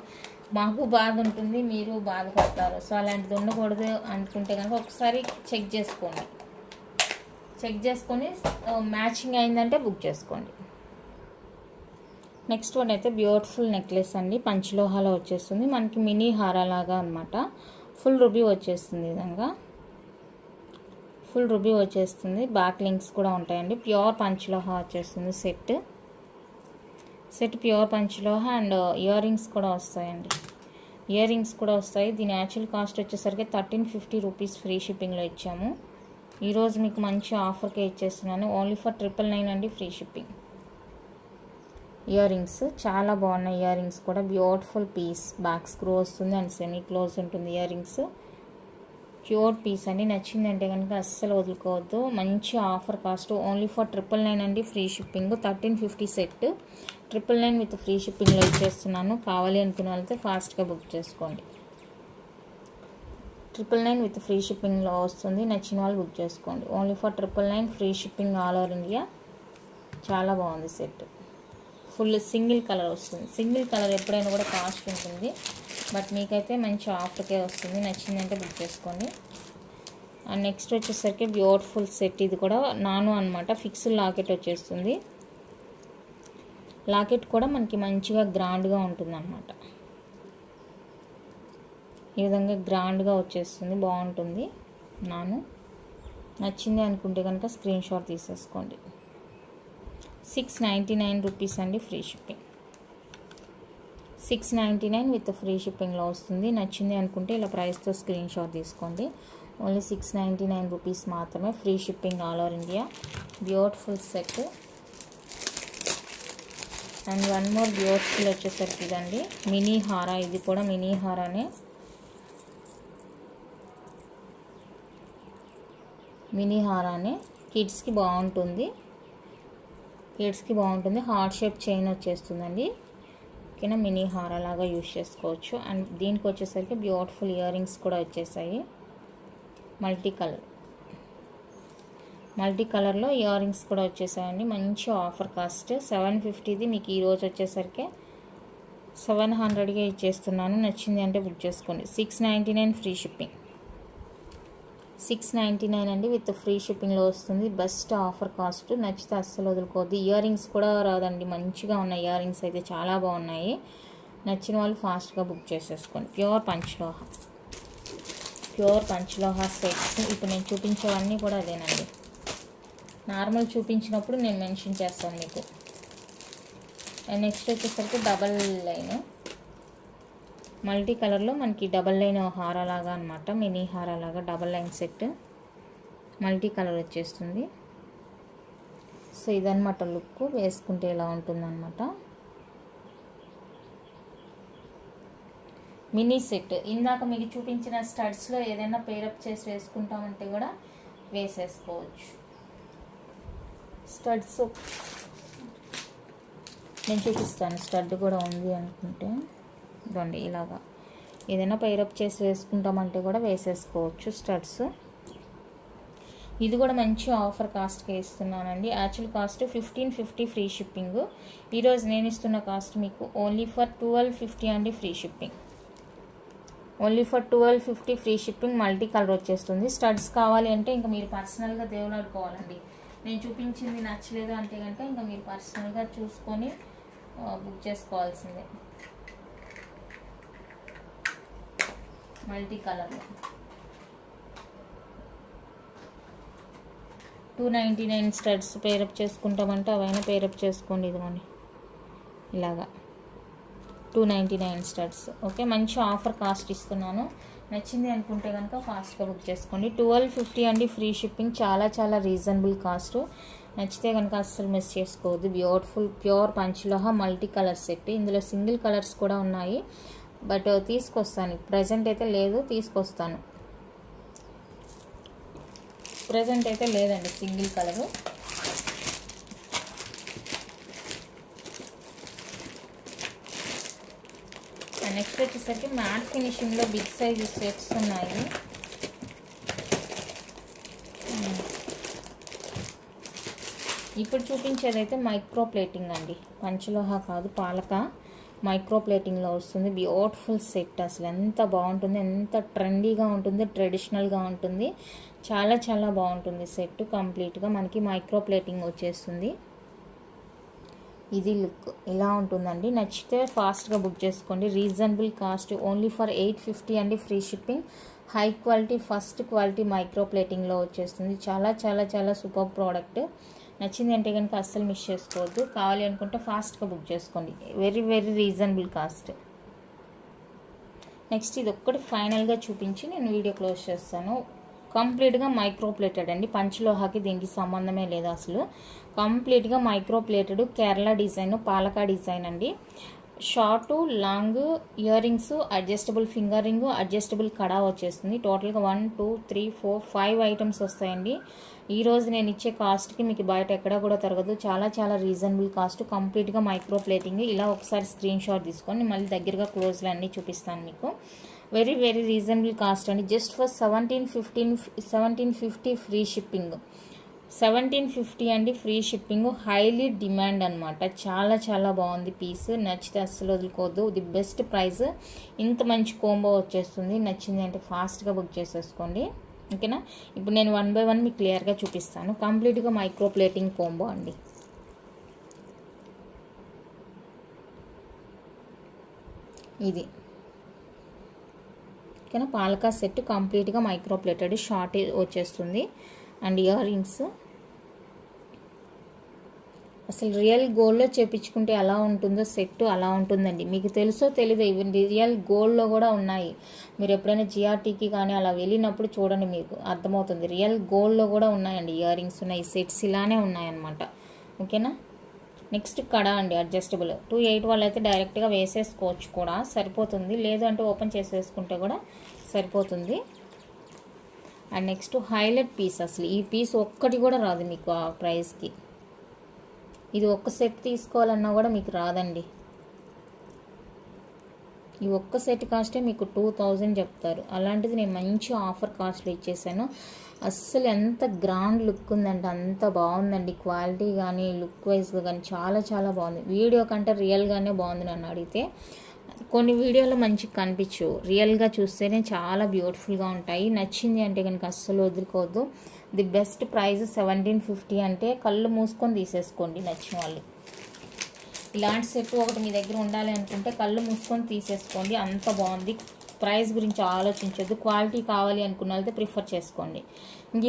S1: మాకు బాధ ఉంటుంది, మీరు బాధపడతారు. సో అలాంటిది ఉండకూడదు అనుకుంటే కనుక ఒకసారి చెక్ చేసుకోండి. చెక్ చేసుకొని మ్యాచింగ్ అయిందంటే బుక్ చేసుకోండి. నెక్స్ట్ వన్ అయితే బ్యూటిఫుల్ నెక్లెస్ అండి. పంచలోహాలో వచ్చేస్తుంది. మనకి మినీ హారాలాగా అనమాట. ఫుల్ రూబీ వచ్చేస్తుంది. ఈ విధంగా ఫుల్ రూబీ వచ్చేస్తుంది. బ్యాక్ లింక్స్ కూడా ఉంటాయండి. ప్యూర్ పంచలోహ వచ్చేస్తుంది set pure panchaloha. And ear rings కూడా వస్తాయండి. ఇయర్ రింగ్స్ కూడా వస్తాయి. దీని యాక్చువల్ కాస్ట్ వచ్చేసరికి 1350 రూపీస్ ఫ్రీ షిప్పింగ్లో ఇచ్చాము. ఈరోజు మీకు మంచి ఆఫర్కే ఇచ్చేస్తున్నాను. ఓన్లీ ఫర్ 999 అండి ఫ్రీ షిప్పింగ్. ఇయర్ రింగ్స్ చాలా బాగున్నాయి. ఇయర్ రింగ్స్ కూడా బ్యూటిఫుల్ పీస్. బ్యాక్ స్క్రూ వస్తుంది అండ్ సెమీ క్లోజ్ ఉంటుంది. ఇయర్ రింగ్స్ ప్యూర్ పీస్ అండి. నచ్చిందంటే కనుక అస్సలు వదులుకోవద్దు. మంచి ఆఫర్ కాస్ట్ ఓన్లీ ఫర్ 999 అండి free shipping. 1350 set 999 with free షిప్పింగ్లో ఇచ్చేస్తున్నాను. కావాలి అనుకున్న వాళ్ళతో ఫాస్ట్గా బుక్ చేసుకోండి. 999 విత్ ఫ్రీ షిప్పింగ్లో వస్తుంది. నచ్చిన వాళ్ళు బుక్ చేసుకోండి. Only for 999 free shipping all over India. చాలా బాగుంది సెట్. ఫుల్ సింగిల్ కలర్ వస్తుంది. సింగిల్ కలర్ ఎప్పుడైనా కూడా కాస్ట్ ఉంటుంది. బట్ మీకైతే మంచి ఆఫర్కే వస్తుంది. నచ్చిందంటే బుక్ చేసుకోండి. అండ్ నెక్స్ట్ వచ్చేసరికి బ్యూటిఫుల్ సెట్. ఇది కూడా నాను అనమాట. ఫిక్స్డ్ లాకెట్ వచ్చేస్తుంది. లాకెట్ కూడా మనకి మంచిగా గ్రాండ్గా ఉంటుంది అనమాట. ఈ విధంగా గ్రాండ్గా వచ్చేస్తుంది. బాగుంటుంది. నాను నచ్చింది అనుకుంటే కనుక స్క్రీన్ షాట్ తీసేసుకోండి. 699 రూపీస్ అండి ఫ్రీ షిప్పింగ్. 699 విత్ ఫ్రీ షిప్పింగ్లో వస్తుంది. నచ్చింది అనుకుంటే ఇలా ప్రైస్తో స్క్రీన్ షాట్ తీసుకోండి. ఓన్లీ 699 రూపీస్ మాత్రమే free shipping all over India. Beautiful set. And one more beautiful వచ్చేసరికి ఇదండి మినీ హారా. ఇది కూడా మినీ హారానే. మినీ హారానే. కిడ్స్కి బాగుంటుంది. హార్ట్ షేప్ చైన్ వచ్చేస్తుందండి ఓకేనా. మినీ హారా లాగా యూజ్ చేసుకోవచ్చు. అండ్ దీనికి వచ్చేసరికి బ్యూటిఫుల్ ఇయర్ రింగ్స్ కూడా వచ్చేసాయి. మల్టీ కలర్లో ఇయర్ రింగ్స్ కూడా వచ్చేసాయండి. మంచి ఆఫర్ కాస్ట్ 750ది మీకు ఈరోజు వచ్చేసరికి 700కే ఇచ్చేస్తున్నాను. నచ్చింది అంటే బుక్ చేసుకోండి. 699 ఫ్రీ షిప్పింగ్. 699 అండి విత్ ఫ్రీ షిప్పింగ్లో వస్తుంది. Best offer cost. నచ్చితే అస్సలు వదులుకోవద్దు. ఇయర్ రింగ్స్ కూడా రాదండి. మంచిగా ఉన్నాయి. ఇయర్ రింగ్స్ అయితే చాలా బాగున్నాయి. నచ్చిన వాళ్ళు ఫాస్ట్గా బుక్ చేసేసుకోండి. Pure panchaloha sets. ఇప్పుడు నేను చూపించేవన్నీ కూడా అదేనండి. నార్మల్ చూపించినప్పుడు నేను మెన్షన్ చేస్తాను మీకు. అండ్ నెక్స్ట్ వచ్చేసరికి డబల్ లైన్ మల్టీ కలర్లో మనకి డబల్ లైన్ హారాలాగా అనమాట. మినీ హారాలాగా double line set multi colour వచ్చేస్తుంది. సో ఇదన్నమాట లుక్, వేసుకుంటే ఇలా ఉంటుందన్నమాట. మినీ సెట్ ఇందాక మీకు చూపించిన స్టడ్స్లో ఏదైనా పేరప్ చేసి వేసుకుంటామంటే కూడా వేసేసుకోవచ్చు. స్టడ్స్ నేను చూపిస్తాను, స్టడ్ కూడా ఉంది అనుకుంటే ఇదండి. ఇలాగా ఏదైనా పేరప్ చేసి వేసుకుంటామంటే కూడా వేసేసుకోవచ్చు స్టడ్స్. ఇది కూడా మంచి ఆఫర్ కాస్ట్కి ఇస్తున్నానండి. Actual cost 1550 free shipping. ఈరోజు నేను ఇస్తున్న కాస్ట్ మీకు ఓన్లీ ఫర్ 1250 అండి free shipping. Only for 1250 free shipping. Multi colour వచ్చేస్తుంది. స్టడ్స్ కావాలి అంటే ఇంకా మీరు పర్సనల్గా దేవులాడుకోవాలండి. నేను చూపించింది నచ్చలేదు అంటే కనుక ఇంకా మీరు పర్సనల్గా చూసుకొని బుక్ చేసుకోవాల్సిందే. మల్టీ కలర్లో 299 స్టడ్స్ పేరప్ చేసుకుంటామంటే అవైనా పేరప్ చేసుకోండి. ఇదిగోండి ఇలాగా 299 స్టడ్స్. ఓకే, మంచి ఆఫర్ కాస్ట్ ఇస్తున్నాను. నచ్చింది అనుకుంటే కనుక ఫాస్ట్గా బుక్ చేసుకోండి. 1250 అండి ఫ్రీ షిప్పింగ్. చాలా చాలా రీజనబుల్ కాస్ట్. నచ్చితే కనుక అస్సలు మిస్ చేసుకోవద్దు. Beautiful pure panchaloha multi colour set. ఇందులో సింగిల్ కలర్స్ కూడా ఉన్నాయి, బట్ తీసుకొస్తాను. ప్రజెంట్ అయితే లేదు, తీసుకొస్తాను. ప్రజెంట్ అయితే లేదండి సింగిల్ కలరు. నెక్స్ట్ వచ్చేసరికి మ్యాట్ ఫినిషింగ్లో బిగ్ సైజ్ సెట్స్ ఉన్నాయి. ఇప్పుడు చూపించేదైతే మైక్రో ప్లేటింగ్ అండి. పంచలోహ కాదు, పాలక మైక్రో ప్లేటింగ్లో వస్తుంది. Beautiful set. అసలు ఎంత బాగుంటుంది, ఎంత ట్రెండీగా ఉంటుంది, ట్రెడిషనల్గా ఉంటుంది. చాలా చాలా బాగుంటుంది సెట్. కంప్లీట్గా మనకి మైక్రో ప్లేటింగ్ వచ్చేస్తుంది. ఇది లుక్ ఇలా ఉంటుందండి. నచ్చితే ఫాస్ట్గా బుక్ చేసుకోండి. రీజనబుల్ కాస్ట్ ఓన్లీ ఫర్ 850 అండి free shipping. High quality first quality micro ప్లేటింగ్లో వచ్చేస్తుంది. చాలా చాలా చాలా సూపర్ ప్రోడక్ట్. నచ్చింది అంటే కనుక అస్సలు మిస్ చేసుకోవద్దు. కావాలి అనుకుంటే ఫాస్ట్గా బుక్ చేసుకోండి. Very very reasonable cost. Next ఇది ఒక్కటి ఫైనల్గా చూపించి నేను వీడియో క్లోజ్ చేస్తాను. కంప్లీట్గా మైక్రో ప్లేటెడ్ అండి. పంచలోహాకి దీనికి సంబంధమే లేదు అసలు. కంప్లీట్గా మైక్రో ప్లేటెడ్ కేరళ డిజైన్, పాలకా డిజైన్ అండి. Short long ear rings, adjustable finger ring, adjustable kada వచ్చేస్తుంది. టోటల్గా 1 2 3 4 5 ఐటమ్స్ వస్తాయండి. ఈరోజు నేను ఇచ్చే కాస్ట్కి మీకు బయట ఎక్కడా కూడా తరగదు. చాలా చాలా రీజనబుల్ కాస్ట్. కంప్లీట్గా మైక్రో ప్లేటింగ్. ఇలా ఒకసారి స్క్రీన్ షాట్ తీసుకొని మళ్ళీ దగ్గరగా క్లోజ్లో అన్నీ చూపిస్తాను మీకు. వెరీ వెరీ రీజనబుల్ కాస్ట్ అండి. Just for 1750 free shipping. 1750 అండి ఫ్రీ షిప్పింగ్. హైలీ డిమాండ్ అనమాట. చాలా చాలా బాగుంది పీస్. నచ్చితే అస్సలు వదులుకోవద్దు. The best price. ఇంత మంచి కోంబో వచ్చేస్తుంది. నచ్చింది అంటే ఫాస్ట్గా బుక్ చేసేసుకోండి. ఓకేనా. ఇప్పుడు నేను 1 by 1 మీకు క్లియర్గా చూపిస్తాను. కంప్లీట్గా మైక్రో ప్లేటింగ్ కోంబో అండి. ఇది ఓకేనా. పాలకా సెట్ కంప్లీట్గా మైక్రో ప్లేటెడ్. షార్ట్ వచ్చేస్తుంది అండ్ ఇయర్ రింగ్స్. అసలు రియల్ గోల్డ్లో చేపించుకుంటే ఎలా ఉంటుందో సెట్ అలా ఉంటుందండి. మీకు తెలుసో తెలీదో, ఈవెన్ రియల్ గోల్డ్లో కూడా ఉన్నాయి. మీరు ఎప్పుడైనా జిఆర్టీకి కానీ అలా వెళ్ళినప్పుడు చూడండి, మీకు అర్థమవుతుంది. రియల్ గోల్డ్లో కూడా ఉన్నాయండి ఇయర్ రింగ్స్ ఉన్నాయి. సెట్స్ ఇలానే ఉన్నాయన్నమాట. ఓకేనా. నెక్స్ట్ కడా అండి, అడ్జస్టబుల్. 2/8 వాళ్ళు అయితే డైరెక్ట్గా వేసేసుకోవచ్చు కూడా, సరిపోతుంది. లేదు అంటే ఓపెన్ చేసి వేసుకుంటే కూడా సరిపోతుంది. And next highlight piece. అసలు ఈ పీస్ ఒక్కటి కూడా రాదు మీకు ఆ ప్రైస్కి. ఇది ఒక్క సెట్ తీసుకోవాలన్నా కూడా మీకు రాదండి. ఈ ఒక్క సెట్ కాస్టే మీకు 2000 చెప్తారు. అలాంటిది నేను మంచి ఆఫర్ కాస్ట్లో ఇచ్చేసాను. అస్సలు ఎంత గ్రాండ్ లుక్ ఉందంటే అంత బాగుందండి. క్వాలిటీ కానీ లుక్ వైజ్గా కానీ చాలా చాలా బాగుంది. వీడియో కంటే రియల్గానే బాగుంది నన్ను అడిగితే. కొన్ని వీడియోలో మంచిగా కనిపించు, రియల్గా చూస్తేనే చాలా బ్యూటిఫుల్గా ఉంటాయి. నచ్చింది అంటే కనుక అస్సలు వదులుకోవద్దు. ది బెస్ట్ ప్రైస్ 1750 అంటే కళ్ళు మూసుకొని తీసేసుకోండి నచ్చిన వాళ్ళు. ఇలాంటి సెట్ ఒకటి మీ దగ్గర ఉండాలి అనుకుంటే కళ్ళు మూసుకొని తీసేసుకోండి. అంత బాగుంది. ప్రైస్ గురించి ఆలోచించొద్దు. క్వాలిటీ కావాలి అనుకున్న వాళ్ళతో ప్రిఫర్ చేసుకోండి.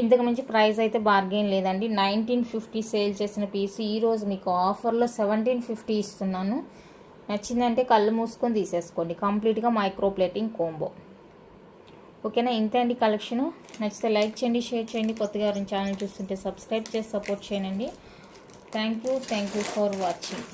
S1: ఇంతకు మించి ప్రైస్ అయితే బార్గెన్ లేదండి. 1950 సేల్ చేసిన పీస్ ఈరోజు మీకు ఆఫర్లో 1750 ఇస్తున్నాను. నచ్చిందంటే కళ్ళు మూసుకొని తీసేసుకోండి. కంప్లీట్గా మైక్రో ప్లేటింగ్ కోంబో. ఓకేనా. ఇంతే అండి కలెక్షను. నచ్చితే లైక్ చేయండి, షేర్ చేయండి. కొత్తగా ఎవరైనా ఛానల్ చూస్తుంటే సబ్స్క్రైబ్ చేసి సపోర్ట్ చేయండి. Thank you for watching.